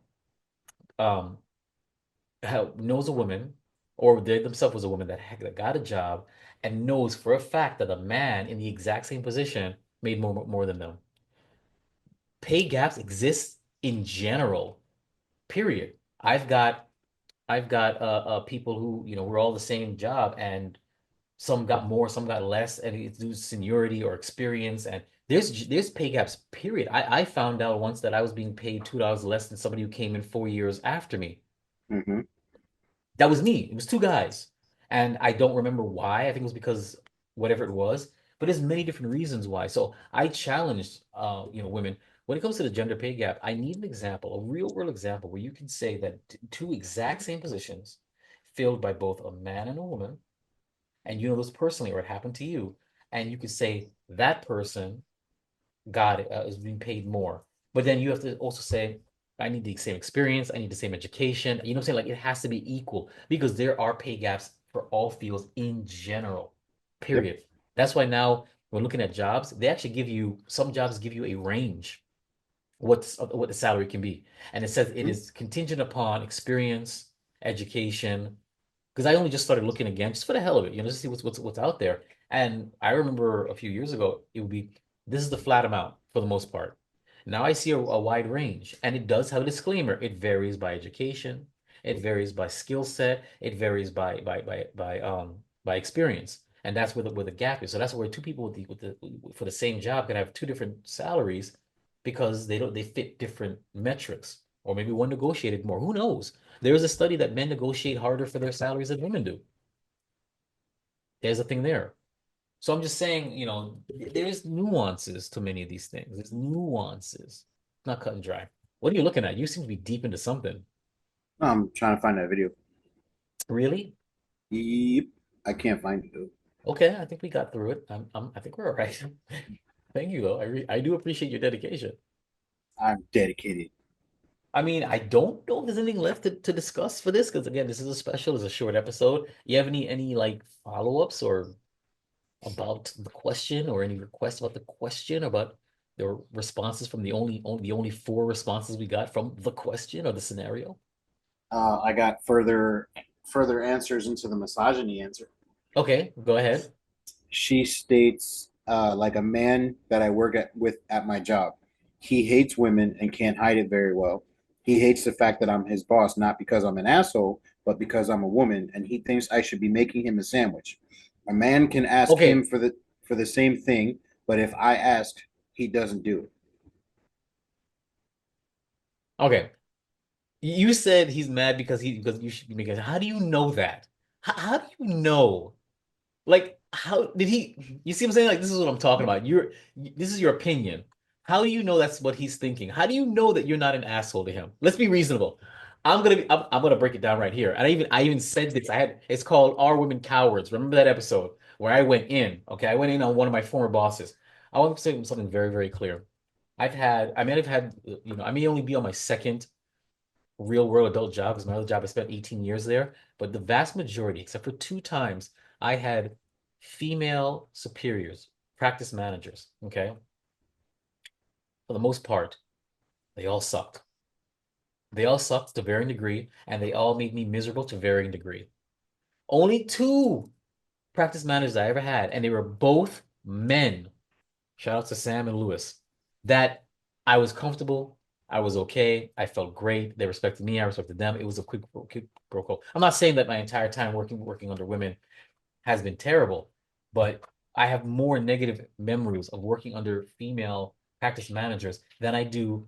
um, knows a woman, or they themselves was a woman that got a job, and knows for a fact that a man in the exact same position made more than them. Pay gaps exist in general, period. I've got people who, were all the same job, and some got more, some got less, and it's due to seniority or experience. And there's pay gaps, period. I found out once that I was being paid $2 less than somebody who came in 4 years after me. mm-hmm. That was me. It was two guys. And I don't remember why. I think it was because whatever it was, but there's many different reasons why. So I challenged women when it comes to the gender pay gap. I need an example, a real world example where you can say that two exact same positions filled by both a man and a woman, and you know this personally, or it happened to you, and you could say that person got it, is being paid more. But then you have to also say, I need the same experience, I need the same education. You know what I'm saying? Like, it has to be equal because there are pay gaps for all fields in general. Yep. Period. That's why now when looking at jobs, they actually give you some jobs give you a range what the salary can be. And it says it Mm-hmm. is contingent upon experience, education, because I only just started looking again just for the hell of it, just to see what's out there. And I remember a few years ago, it would be this is the flat amount for the most part. Now I see a wide range, and it does have a disclaimer. It varies by education, it varies by skill set, it varies by experience, and that's where the gap is. So that's where two people with the for the same job can have two different salaries because they fit different metrics, or maybe one negotiated more. Who knows? There is a study that men negotiate harder for their salaries than women do. There's a thing there. So I'm just saying, there's nuances to many of these things. There's nuances. Not cut and dry. What are you looking at? You seem to be deep into something. I'm trying to find that video. Really? Yep. I can't find it though. Okay, I think we got through it. I think we're all right. Thank you, though. I do appreciate your dedication. I'm dedicated. I mean, I don't know if there's anything left to discuss for this because again, this is a special, it's a short episode. You have any like follow-ups or about the question or any requests about the question about the responses from the only four responses we got from the question or the scenario? I got further answers into the misogyny answer. Okay, go ahead. She states, like a man that I work at my job. He hates women and can't hide it very well. He hates the fact that I'm his boss, not because I'm an asshole, but because I'm a woman, and he thinks I should be making him a sandwich. A man can ask him Okay, for the same thing, but if I ask, he doesn't do it. okay. You said he's mad because you should be making. How do you know that? How do you know? Like, how did he? You see what I'm saying? Like, this is what I'm talking about. This is your opinion. How do you know that's what he's thinking? How do you know that you're not an asshole to him? Let's be reasonable. I'm gonna break it down right here. And I even said this. It's called Are Women Cowards? Remember that episode where I went in? Okay, I went in on one of my former bosses. I want to say something very, very clear. I may have had, I may only be on my second real world adult job because my other job I spent 18 years there. But the vast majority, except for two times, I had female superiors, practice managers. Okay. For the most part, they all sucked. They all sucked to varying degree, and they all made me miserable to varying degree. Only two practice managers I ever had, and they were both men. Shout out to Sam and Lewis. That I was comfortable. I was okay. I felt great. They respected me. I respected them. It was a quick protocol. I'm not saying that my entire time working under women has been terrible, but I have more negative memories of working under female practice managers than I do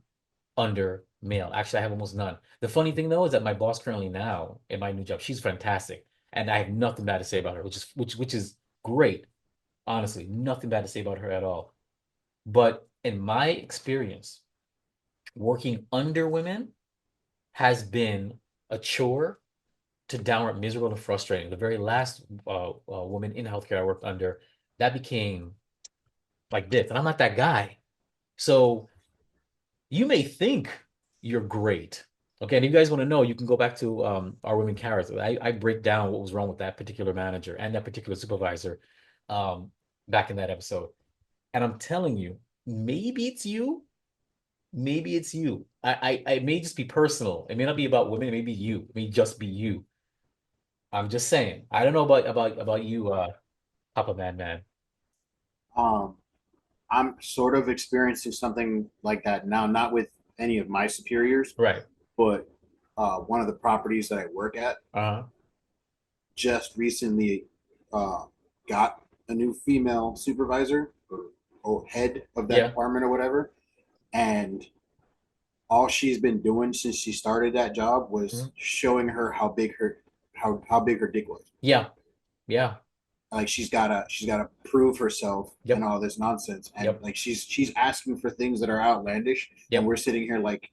under male. Actually, I have almost none. The funny thing though is that my boss currently now in my new job, she's fantastic, and I have nothing bad to say about her, which is great. Honestly, nothing bad to say about her at all. But in my experience, working under women has been a chore to downright miserable and frustrating. The very last woman in healthcare I worked under, that became like this, and I'm not that guy. So you may think you're great. Okay, and if you guys want to know, you can go back to our women character. I break down what was wrong with that particular manager and that particular supervisor um, back in that episode. And I'm telling you, maybe it's you, maybe it's you. I may just be personal. It may not be about women. It may be you. It may just be you. I'm just saying. I don't know about you, Papa Man Man. Um, I'm sort of experiencing something like that now, not with any of my superiors, Right. but one of the properties that I work at Uh-huh. just recently got a new female supervisor or head of that Yeah. department or whatever. And all she's been doing since she started that job was Mhm. showing her how big her dick was. Yeah. Yeah. Like she's gotta prove herself and Yep. all this nonsense. And Yep. like she's asking for things that are outlandish, and Yep. we're sitting here like,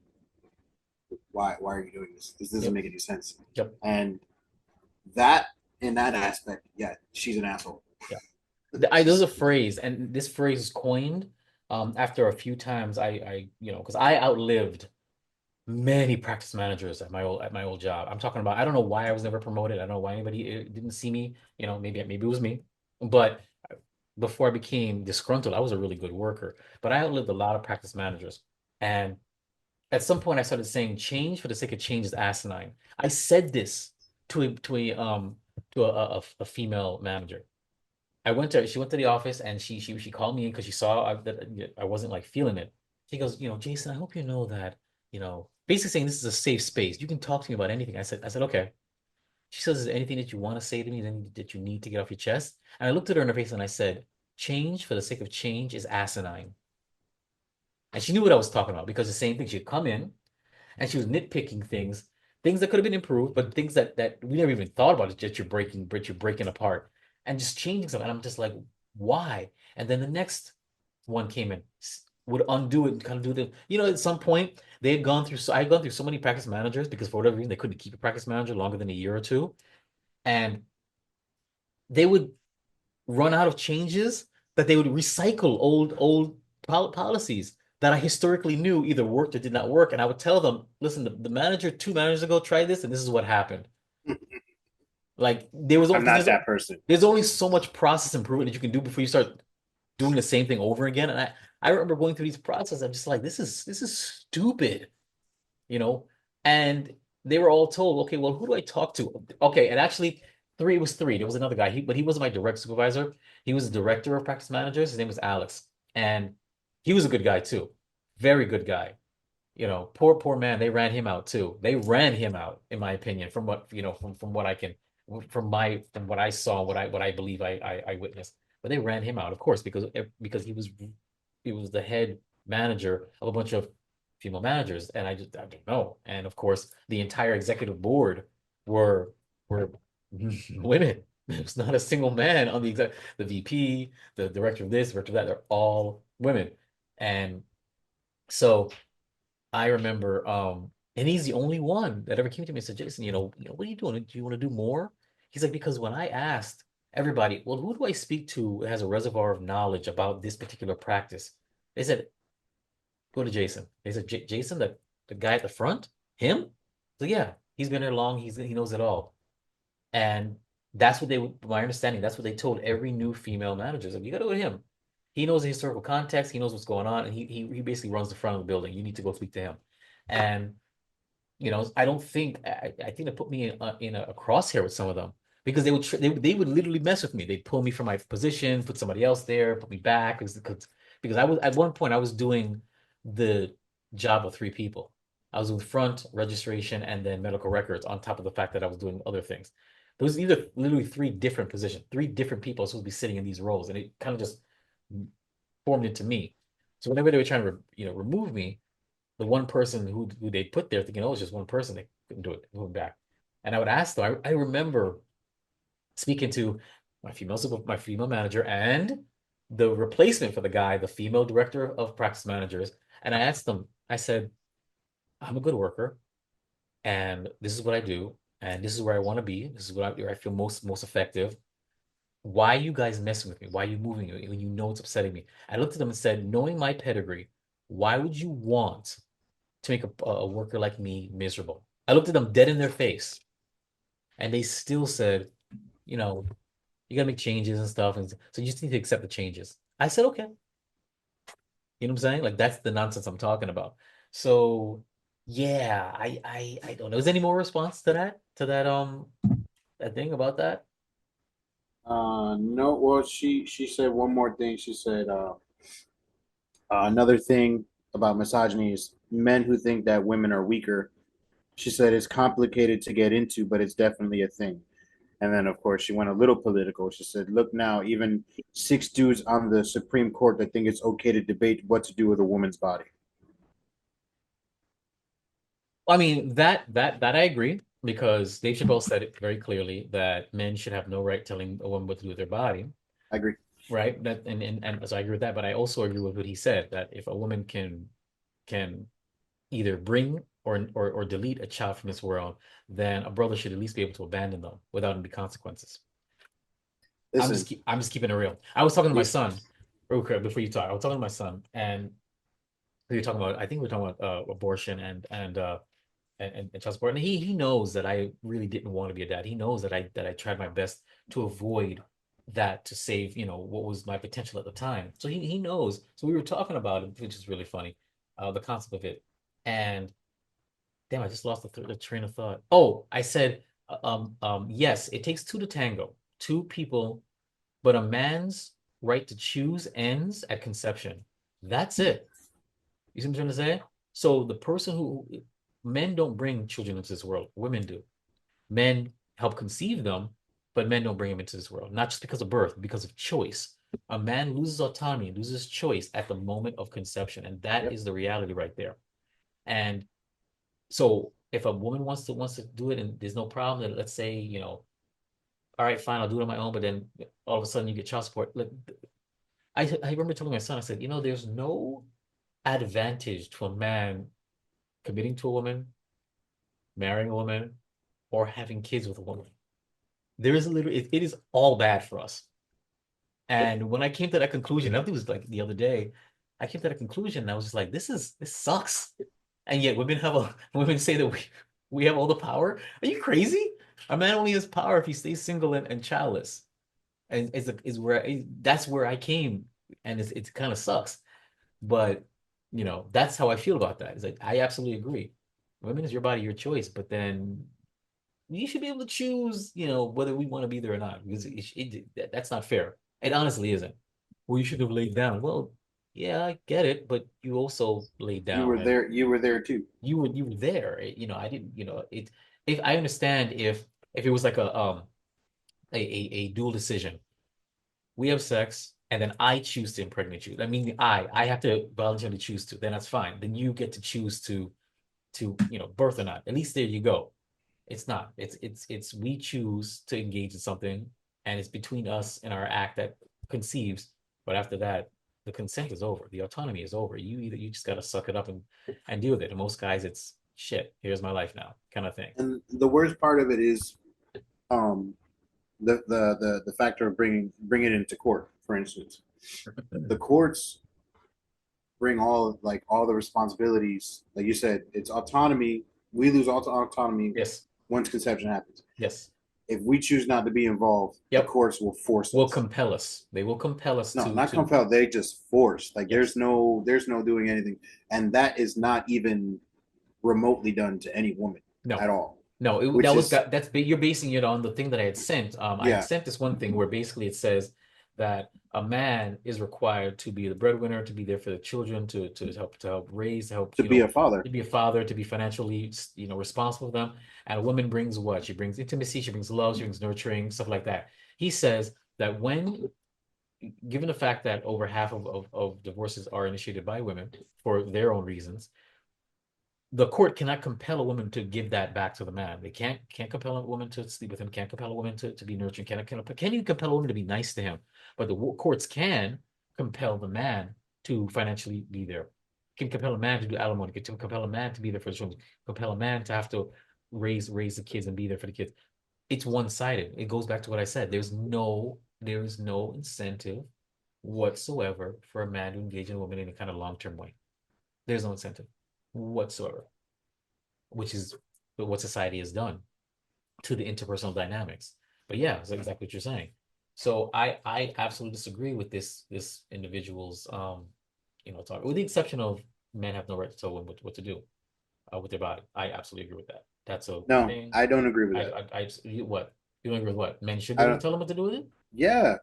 why are you doing this? This doesn't Yep. make any sense. Yep. And that in that aspect, yeah, she's an asshole. Yeah. There's a phrase, and this phrase is coined after a few times because I outlived many practice managers at my old job. I'm talking about I don't know why I was never promoted. I don't know why anybody didn't see me. Maybe it was me. But before I became disgruntled, I was a really good worker. But I outlived a lot of practice managers. And at some point I started saying change for the sake of change is asinine. I said this to a female manager. She went to the office and she called me in because she saw that I wasn't like feeling it. She goes, Jason, I hope you know that, basically saying this is a safe space. You can talk to me about anything. I said, okay. She says, is there anything that you want to say to me that you need to get off your chest? And I looked at her in her face and I said, change for the sake of change is asinine. And she knew what I was talking about because the same thing. She'd come in and she was nitpicking things that could have been improved, but things that we never even thought about. It that you're breaking apart and just changing something. And I'm just like, why? And then the next one came in, would undo it and kind of do at some point they had gone through. So I had gone through so many practice managers because for whatever reason they couldn't keep a practice manager longer than a year or two, and they would run out of changes that they would recycle old policies that I historically knew either worked or did not work. And I would tell them, listen, the manager 2 managers ago tried this, and this is what happened. Like there was only I'm because not that person. there's only so much process improvement that you can do before you start doing the same thing over again. And I remember going through these processes. I'm just like, this is stupid, you know? And they were all told, okay, well, who do I talk to? Okay, and actually three, it was three. There was another guy, but he wasn't my direct supervisor. He was the director of practice managers. His name was Alex. And he was a good guy too. Very good guy. Poor man, they ran him out too. They ran him out, in my opinion, from what, from what I can, from what I saw, what I believe I witnessed. But they ran him out, of course, because he was the head manager of a bunch of female managers, and I don't know. And of course, the entire executive board were women. There's not a single man on the VP, the director of this, director of that. They're all women, and so I remember, and he's the only one that ever came to me and said, Jason, what are you doing? Do you want to do more? He's like, because when I asked everybody, well, who do I speak to that has a reservoir of knowledge about this particular practice? They said, go to Jason. They said, Jason, the guy at the front, him? So yeah, he's been there long. He knows it all. And that's what my understanding, that's what they told every new female manager. Like, you got to go to him. He knows the historical context. He knows what's going on. And he basically runs the front of the building. You need to go speak to him. And, I don't think, I think they put me in a crosshair with some of them because they would literally mess with me. They'd pull me from my position, put somebody else there, put me back because I was, at one point I was doing the job of three people. I was with front registration and then medical records on top of the fact that I was doing other things. These are literally three different positions, three different people are supposed to be sitting in these roles, and it kind of just formed into me. So whenever they were trying to, remove me, the one person who they put there, thinking, oh, it's just one person, they couldn't do it, move back. And I would ask them. I remember speaking to my female manager and the replacement for the guy, the female director of practice managers, and I asked them. I said, I'm a good worker, and this is what I do, and this is where I want to be. This is where I feel most effective. Why are you guys messing with me? Why are you moving me when you know it's upsetting me? I looked at them and said, knowing my pedigree, why would you want to make a worker like me miserable? I looked at them dead in their face, and they still said, you gotta make changes and stuff, and so you just need to accept the changes. I said, okay. You know what I'm saying? Like that's the nonsense I'm talking about. So yeah, I don't know. Is there any more response to that thing about that? No. Well, she said one more thing. She said another thing about misogyny is men who think that women are weaker. She said it's complicated to get into, but it's definitely a thing. And then, of course, she went a little political. She said, "Look now, even six dudes on the Supreme Court that think it's okay to debate what to do with a woman's body." I mean, that I agree because Dave Chappelle said it very clearly that men should have no right telling a woman what to do with their body, I agree. right? That and so I agree with that, but I also agree with what he said that if a woman can either bring or delete a child from this world, then a brother should at least be able to abandon them without any consequences. Listen, I'm just keeping it real. I was talking to my yeah, son real quick before you talk. I was talking to my son, and we were talking about. I think we were talking about abortion and child support. And he knows that I really didn't want to be a dad. He knows that I tried my best to avoid that to save what was my potential at the time. So he knows. So we were talking about it, which is really funny, the concept of it. And damn, I just lost the train of thought. Oh, I said, yes, it takes two to tango, two people, but a man's right to choose ends at conception. That's it. You see what I'm trying to say? So the person who men don't bring children into this world, women do. Men help conceive them, but men don't bring them into this world, not just because of birth, because of choice. A man loses autonomy, loses choice at the moment of conception, and that yep. is the reality right there. And so if a woman wants to do it and there's no problem, then let's say, all right, fine, I'll do it on my own, but then all of a sudden you get child support. Like, I remember telling my son, I said, there's no advantage to a man committing to a woman, marrying a woman, or having kids with a woman. There is literally, it is all bad for us. Yep. And when I came to that conclusion, I think it was like the other day, I came to that conclusion and I was just like, this sucks. And yet women say that we have all the power. Are you crazy? A man only has power if he stays single and childless. And that's where I came, and it kind of sucks. But that's how I feel about that. It's like I absolutely agree. Women is your body, your choice, but then you should be able to choose, whether we want to be there or not, because that's not fair. It honestly isn't. Well, you should have laid down. Well, yeah, I get it, but you also laid You down, were and there. You were there too. you were there. I didn't. If I understand if it was like a dual decision, we have sex, and then I choose to impregnate you. I mean, I have to voluntarily choose to. Then that's fine. Then you get to choose to birth or not. At least there you go. It's not. It's we choose to engage in something, and it's between us and our act that conceives. But after that, the consent is over. The autonomy is over. You just gotta suck it up and deal with it. And most guys, it's shit. Here's my life now, kind of thing. And the worst part of it is, um, the factor of bringing it into court. For instance, the courts bring all the responsibilities. Like you said, it's autonomy. We lose all autonomy Yes. once conception happens. Yes. If we choose not to be involved, Yep. the courts will force Will us. compel us. They will compel us No, to not compel. They just force. Like Yes. there's no doing anything, and that is not even remotely done to any woman No. at all. No, Which that was is that's you're basing it on the thing that I had sent. I had yeah, sent this one thing where basically it says that a man is required to be the breadwinner, to be there for the children, to help raise, to help, to be a father. to be a father, to be financially, responsible for them. And a woman brings what? She brings intimacy, she brings love, she brings nurturing, stuff like that. He says that when, given the fact that over half of divorces are initiated by women for their own reasons, the court cannot compel a woman to give that back to the man. They can't compel a woman to sleep with him, can't compel a woman to be nurturing, can you compel a woman to be nice to him? But the courts can compel the man to financially be there, can compel a man to do alimony, can compel a man to be there for the children, compel a man to have to raise the kids and be there for the kids. It's one-sided. It goes back to what I said. There is no incentive whatsoever for a man to engage in a woman in a kind of long-term way. There's no incentive whatsoever, which is what society has done to the interpersonal dynamics. But yeah, it's exactly what you're saying. So I absolutely disagree with this individual's talk, with the exception of men have no right to tell women what to do with their body. I absolutely agree with that. That's a No, thing. I don't agree with that. What? You don't agree with what? Men should be I able to don't. tell them what to do with it? Yeah.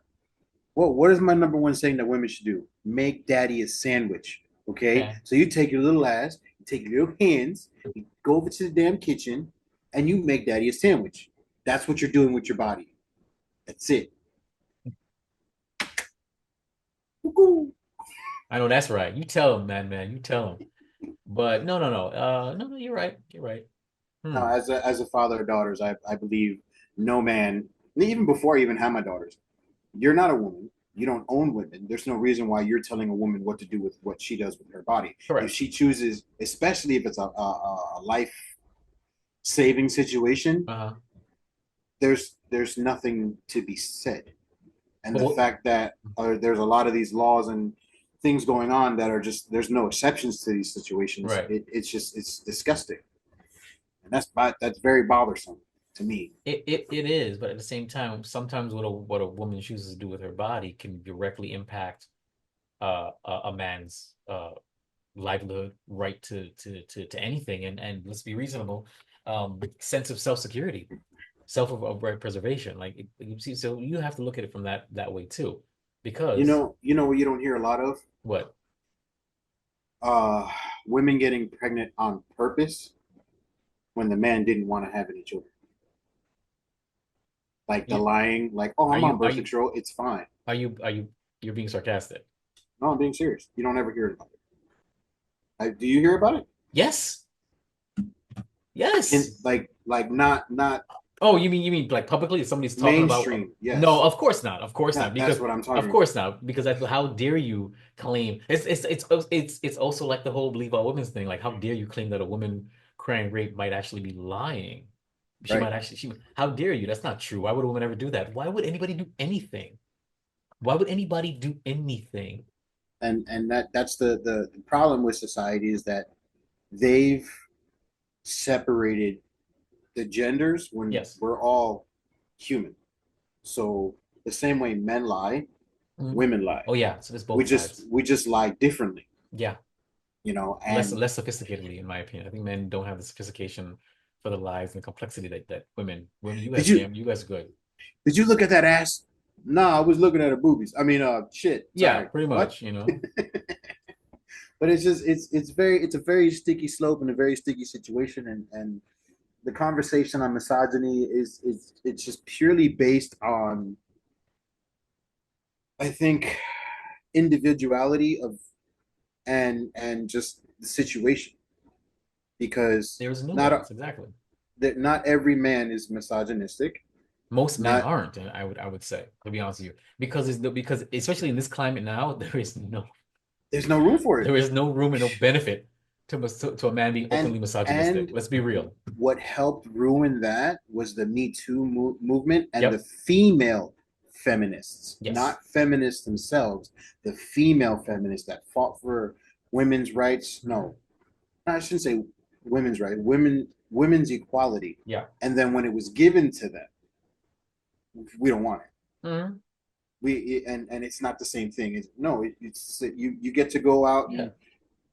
Well, what is my number one saying that women should do? Make daddy a sandwich. Okay. Okay. So you take your little ass, you take your little hands, you go over to the damn kitchen, and you make daddy a sandwich. That's what you're doing with your body. That's it. Woo-hoo. I know that's right. You tell them, man. You tell them. But no, no, no. No, you're right. You're right. No, Hmm. as a father of daughters, I believe no man, even before I even had my daughters, you're not a woman. You don't own women. There's no reason why you're telling a woman what to do with what she does with her body. If Correct. she chooses, especially if it's a life saving situation, Uh-huh. there's nothing to be said. And But the what, fact that there's a lot of these laws and things going on that are just there's no exceptions to these situations. right. It's disgusting, and that's very bothersome to me. It is, but at the same time, sometimes what a woman chooses to do with her body can directly impact a man's livelihood, right to anything, and let's be reasonable, sense of self-security, of right preservation. Like you see, so you have to look at it from that way too, because You know what you don't hear a lot of what? uh, women getting pregnant on purpose when the man didn't want to have any children. Like the You lying, like, oh, are I'm on you are birth you control, it's fine. you're being sarcastic? No, I'm being serious. You don't ever hear about it. Do you hear about it? Yes, In yes. not Oh, you mean like publicly? Somebody's talking about? mainstream. No, Yes, of course not. Of course not. that's Because what I'm of talking about. course not. Because how dare you claim? It's also like the whole believe all women's thing. Like how dare you claim that a woman crying rape might actually be lying? She Right. might actually. How dare you? That's not true. Why would a woman ever do that? Why would anybody do anything? Why would anybody do anything And that's the problem with society is that they've separated the genders when Yes. we're all human. So the same way men lie, Mhm. women lie. Oh yeah, so there's We both just sides. we just lie differently, Yeah, less and less sophisticatedly, in my opinion. I think men don't have the sophistication for the lies and complexity that women, you did guys, you damn, you guys are good. did you look at that ass? No, I was looking at her boobies. I mean, shit. Yeah, Sorry. pretty What? much, you know. But it's just it's a very sticky slope and a very sticky situation, and the conversation on misogyny is it's just purely based on, I think, individuality of and just the situation, because There's not nuance, exactly. that not every man is misogynistic. Most men Not aren't, and I would say, to be honest with you, because especially in this climate now, there's no room for it. there is no room and no benefit to a man being and openly misogynistic. and Let's be real. what helped ruin that was the Me Too movement and the Yep. female feminists, Yes. not feminists themselves, the female feminists that fought for women's rights. No, I shouldn't say women's rights, women's equality. Yeah. And then when it was given to them, we don't want it. Mhm. And it's not the same thing. It's you get to go out Yeah.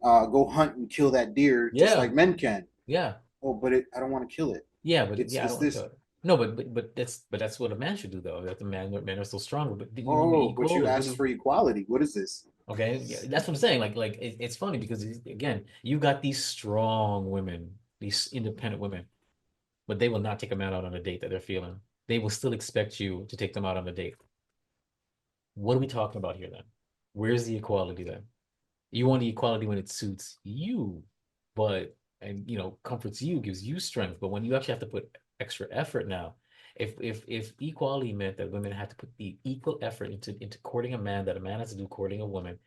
and go hunt and kill that deer just Yeah. like men can. Yeah. Oh, but I don't want to kill it. Yeah, but It's yeah, I it's don't this. like no, but that's what a man should do though. That the men are still stronger. But when you're Oh, but equal, you what do asked for equality. What is this? okay, yeah, that's what I'm saying. It's funny because again, you got these strong women, these independent women, but they will not take a man out on a date that they're feeling. They will still expect you to take them out on a date. What are we talking about here then? Where's the equality then? You want the equality when it suits you, but and comforts you, gives you strength. But when you actually have to put extra effort now, if equality meant that women had to put the equal effort into courting a man that a man has to do courting a woman,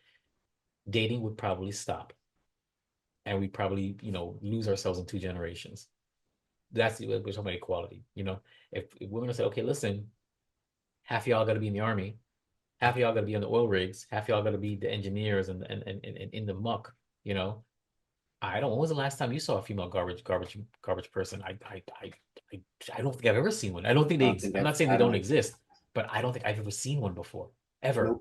dating would probably stop, and we'd probably lose ourselves in 2 generations. That's we're talking about equality. If women say, okay, listen, half of y'all got to be in the army, half of y'all got to be on the oil rigs, half of y'all got to be the engineers and in the muck, you know I don't. When was the last time you saw a female garbage person? I, I don't think I've ever seen one. I don't think I they. don't think I'm not saying they I don't don't. exist, but I don't think I've ever seen one before, ever.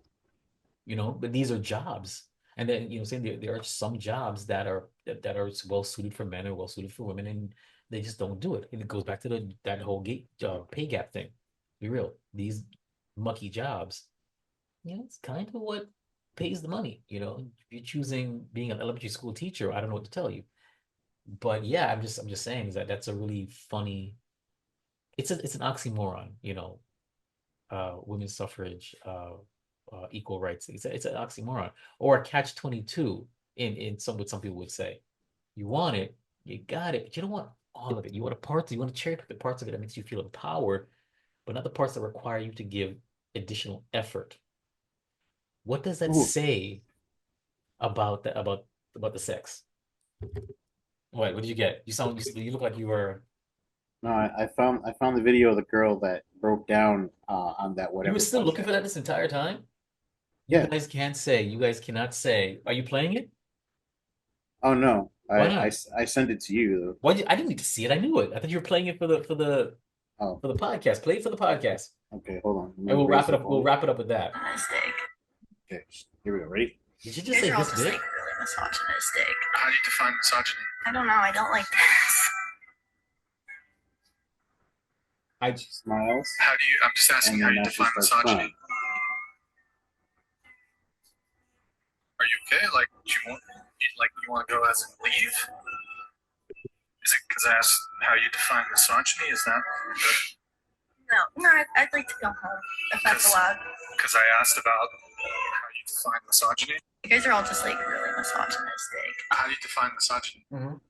Nope. But these are jobs, and then saying there are some jobs that are well suited for men or well suited for women, and they just don't do it. And it goes back to that whole pay gap thing. Be real. These mucky jobs, it's kind of what pays the money. If you're choosing being an elementary school teacher, I don't know what to tell you. But yeah, I'm just saying is that that's a really funny. It's an oxymoron, women's suffrage, equal rights. It's an oxymoron or a catch 22 in some people would say. You want it, you got it, but you don't want all of it. You want you want to cherry pick the parts of it that makes you feel empowered, but not the parts that require you to give additional effort. What does that Ooh. say about the sex? What did you get? You look like you were No, I found the video of the girl that broke down on that you were whatever still looking for podcast. that this entire time? Yeah. You guys cannot say. Are you playing it? Oh no. Why not? I sent it to you though. I didn't need to see it. I knew it. I thought you were playing it Oh, for the podcast. Play it for the podcast. okay. Hold on. Let me And we'll raise wrap it the up. We'll volume. wrap it up with that. Misogynistic. Okay. Here we go. Ready? Did you You just guys say are all this just bit? like really misogynistic. How do you define misogyny? I don't know. I don't like this. I She smiles, How do you? I'm just asking and how then you now she define starts misogyny. crying. Are you okay? Like you want to go as and leave? Is it because I asked how you define misogyny? Is that No, I'd like to go home if that's allowed. because I asked about how you define misogyny? You guys are all just like really misogynistic. How do you define misogyny? Mhm.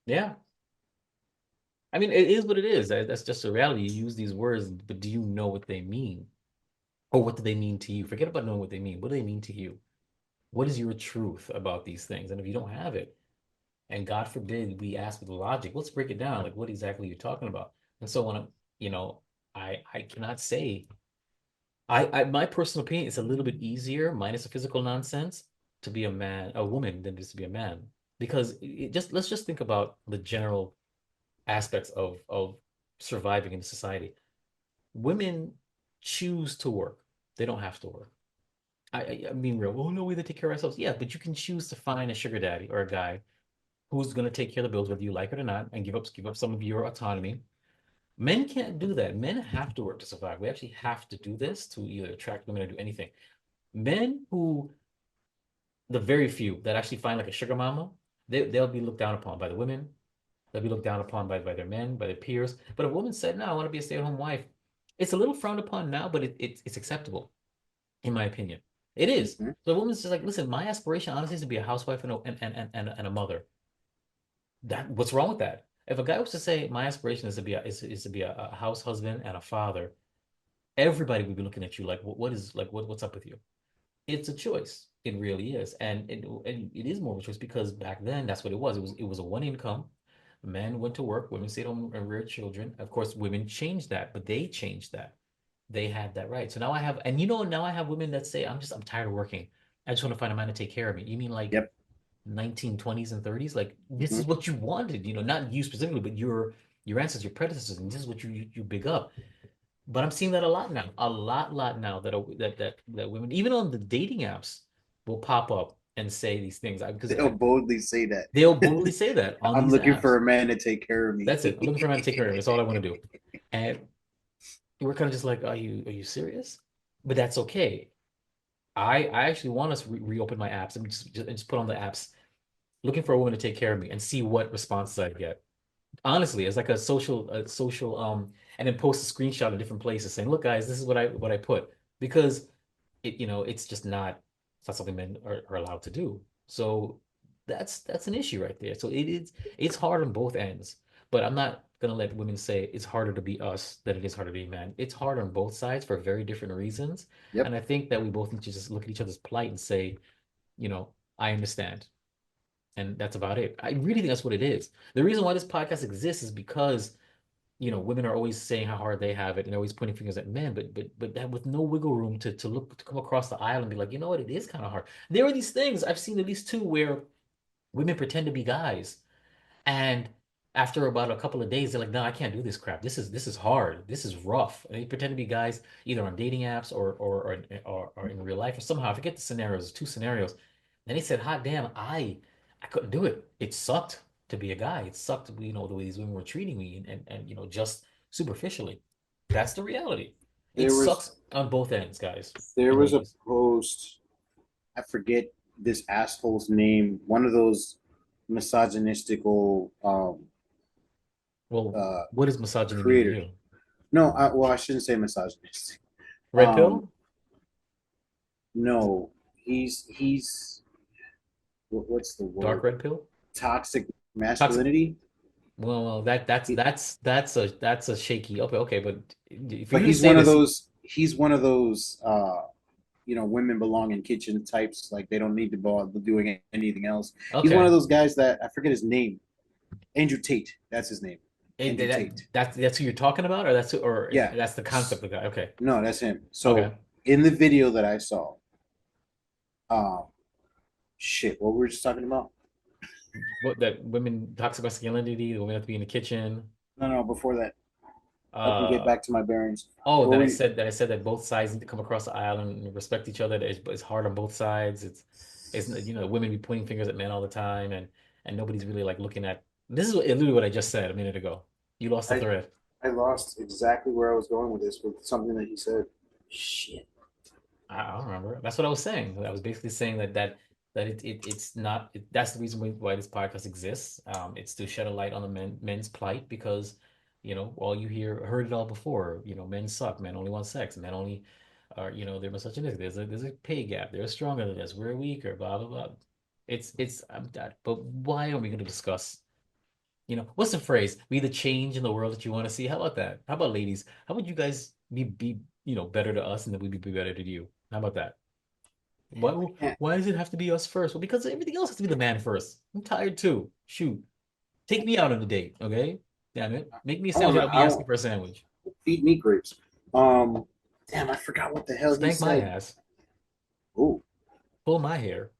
Yeah. I mean, it is what it is. That's just a reality. You use these words, but do you know what they mean? Or what do they mean to you? Forget about knowing what they mean. What do they mean to you? What is your truth about these things? And if you don't have it, and God forbid we ask with logic, let's break it down. Like what exactly you're talking about. And so when I cannot say My personal opinion, it's a little bit easier, minus the physical nonsense, to be a woman than it is to be a man. Because let's just think about the general aspects of surviving in society. Women choose to work. They don't have to work. I mean, real. Oh no, we take care of ourselves. Yeah, but you can choose to find a sugar daddy or a guy who's going to take care of the bills, whether you like it or not, and give up some of your autonomy. Men can't do that. Men have to work to survive. We actually have to do this to either attract women or do anything. Men who, the very few that actually find like a sugar mama, they'll be looked down upon by the women. They'll be looked down upon by their men, by their peers. But if a woman said, "No, I want to be a stay-at-home wife," it's a little frowned upon now, but it's acceptable, in my opinion. It is. Mhm. So a woman's just like, listen, my aspiration honestly is to be a housewife and a mother. What's wrong with that? If a guy was to say my aspiration is to be a house husband and a father, everybody would be looking at you like, what's up with you? It's a choice. It really is, and it is more of a choice because back then that's what it was. It was a one income. Men went to work, women stayed home and reared children. Of course, women changed that, but they changed that. They had that right. So now I have, and now I have women that say, I'm tired of working. I just want to find a man to take care of me. You mean like Yep. 1920s and 30s? Like this Mhm. is what you wanted, not you specifically, but your ancestors, your predecessors, and this is what you big up. But I'm seeing that a lot now, lot now that women, even on the dating apps, will pop up and say these things. Because They'll boldly say that. they'll boldly say that on I'm these looking apps. for a man to take care of me. That's it. I'm looking for a man to take care of me. That's all I want to do. And we're kind of just like, are you serious? But that's okay. I actually want us to reopen my apps and just put on the apps, looking for a woman to take care of me and see what responses I get. Honestly, it's like a social and then post a screenshot of different places saying, look, guys, this is what I put. Because it's not something men are allowed to do. So that's an issue right there. So it's hard on both ends. But I'm not gonna let women say it's harder to be us than it is harder to be man. It's hard on both sides for very different reasons. And Yep. I think that we both need to just look at each other's plight and say, you know, I understand. And that's about it. I really think that's what it is. The reason why this podcast exists is because, women are always saying how hard they have it and always pointing fingers at men, but that with no wiggle room to come across the aisle and be like, you know what, it is kind of hard. There are these things I've seen at least two where women pretend to be guys, and after about a couple of days, they're like, no, I can't do this crap. This is hard. This is rough. And they pretend to be guys either on dating apps or in real life or somehow. I forget the scenarios, two scenarios. Then he said, hot damn, I couldn't do it. It sucked to be a guy. It sucked, the way these women were treating me and just superficially. That's the reality. It There was sucks on both ends, guys there and was a ladies. post. I forget this asshole's name. One of those misogynistical Well, uh what does misogyny mean to creators. you? No, well, I shouldn't say misogynistic. Red Um, pill? no, he's what's the Dark word? red pill? Toxic Toxic. masculinity. Well, that's He- that's that's a that's a shaky. Okay, but for but you to he's say one of this, those. He's one of those. Women belong in kitchen types. Like they don't need to bother doing anything else. He's one of okay, those guys that I forget his name. Andrew Tate. That's his name. it, Andrew that Tate. that's who you're talking about, or Yeah. that's the concept of the guy. Okay, No, that's him. okay. So in the video that I saw, um, shit, what were we just talking about? What that women toxic masculinity, the women have to be in the kitchen. No, no, before that, help me get Uh back to my bearings. oh, What that were I you? said that I said that both sides need to come across the aisle and respect each other. That it's hard on both sides. It's women be pointing fingers at men all the time, and nobody's really like looking at. This is literally what I just said a minute ago. You lost the I thread. I lost exactly where I was going with this with something that he said. Shit. I don't remember. That's what I was saying. I was basically saying that it's not that's the reason why this podcast exists. It's to shed a light on the men's plight because all you heard it all before. Men suck. Men only want sex. Men only are they're misogynistic. There's a pay gap. They're stronger than us. We're weaker. Blah blah blah. It's but why are we going to discuss? What's the phrase? Be the change in the world that you want to see. How about that? How about ladies? How about you guys be better to us and then we be better to you? How about that? Why I can't. why does it have to be us first? Well, because everything else has to be the man first. I'm tired too. Shoot. Take me out on a date, okay? Damn it. Make me a I sandwich want and to. I'll be asking for a sandwich. Feed me grapes. Um, Damn, I forgot what the hell he Spank my said. ass. Oh, Pull my hair.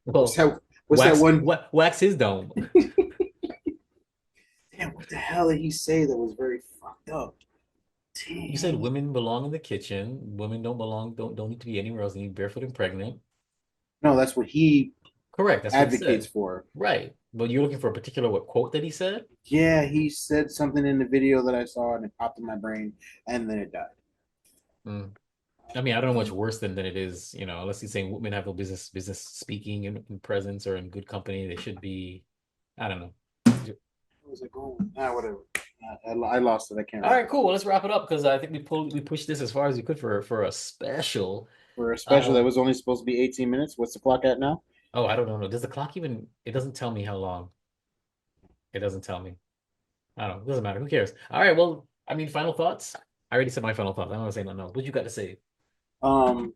what's Well, that? What's that one? wax his dome. Damn, what the hell did he say that was very fucked up? You said Damn. women belong in the kitchen. Women don't need to be anywhere else. They need to be barefoot and pregnant. No, that's what he Correct. That's what he advocates said. for. Right. But you're looking for a particular what quote that he said? Yeah, he said something in the video that I saw and it popped in my brain and then it died. Mm. I mean, I don't know much worse than it is, unless he's saying women have no business speaking in presence or in good company. They should be, I don't know. What was it going? Whatever. I lost it. I can't All right, remember. cool. Well, let's wrap it up because I think we pushed this as far as we could for a special. For a special that Uh, was only supposed to be 18 minutes. What's the clock at now? oh, I don't know. Does the clock even? It doesn't tell me how long. It doesn't tell me. I don't know. It doesn't matter. Who cares? All right. Well, I mean, final thoughts. I already said my final thoughts. I don't want to say nothing else. What you got to say? Um,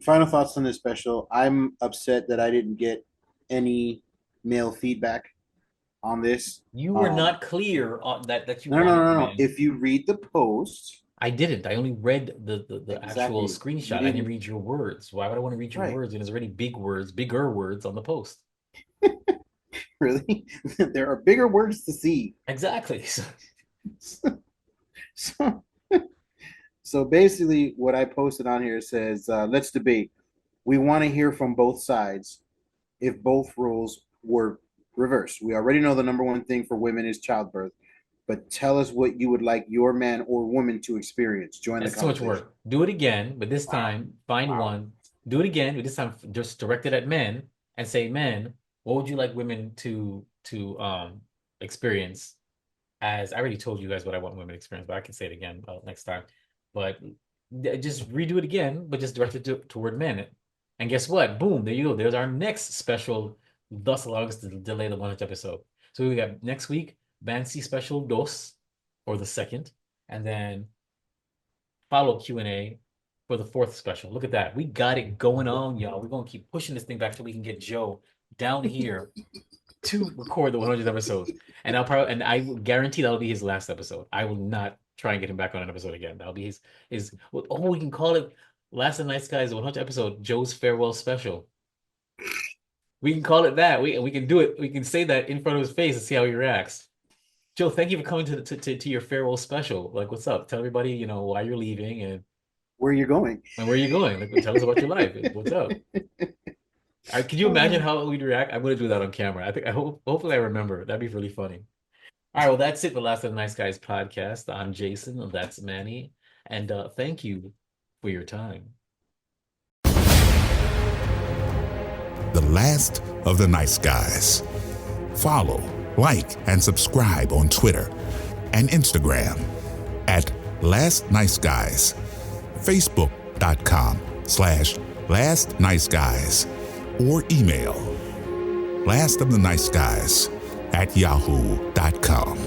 Final thoughts on this special. I'm upset that I didn't get any male feedback on this. You were not clear on that you No, no, wanted no, no. men. If you read the post, I didn't. I only read the actual exactly, screenshot. you I didn't didn't. read your words. Why would I want to read your Right. words? And there's already bigger words on the post. Really, there are bigger words to see. Exactly. So, so basically, what I posted on here says, let's debate. We want to hear from both sides if both roles were reversed. We already know the number one thing for women is childbirth, but tell us what you would like your man or woman to experience. Join the That's too much conversation. work. Do it again, but this Wow. time find Wow. one. Do it again, but this time just direct it at men and say, men, what would you like women to experience? As I already told you guys what I want women to experience, but I can say it again next time. But just redo it again, but just direct it toward men. And guess what? Boom, there you go. There's our next special, thus allowing us to delay the 100th episode. So we got next week, Bansi special dos, or the second, and then follow Q&A for the fourth special. Look at that. We got it going on, y'all. We're going to keep pushing this thing back till we can get Joe down here to record the 100th episode. And I will guarantee that'll be his last episode. I will not try and get him back on an episode again. That'll be his we can call it Last of the Nice Guys 100th episode, Joe's farewell special. We can call it that. We can do it. We can say that in front of his face and see how he reacts. Joe, thank you for coming to your farewell special. Like, what's up? Tell everybody, why you're leaving and Where are you going? where are you going? Like, tell us about your life. What's up? Can you imagine how we'd react? I'm gonna do that on camera. Hopefully I remember. That'd be really funny. All right, well, that's it for Last of the Nice Guys podcast. I'm Jason, that's Manny, and thank you for your time. The Last of the Nice Guys. Follow, like, and subscribe on Twitter and Instagram at Last Nice Guys, Facebook.com/Last Nice Guys, or email lastoftheniceguys@yahoo.com.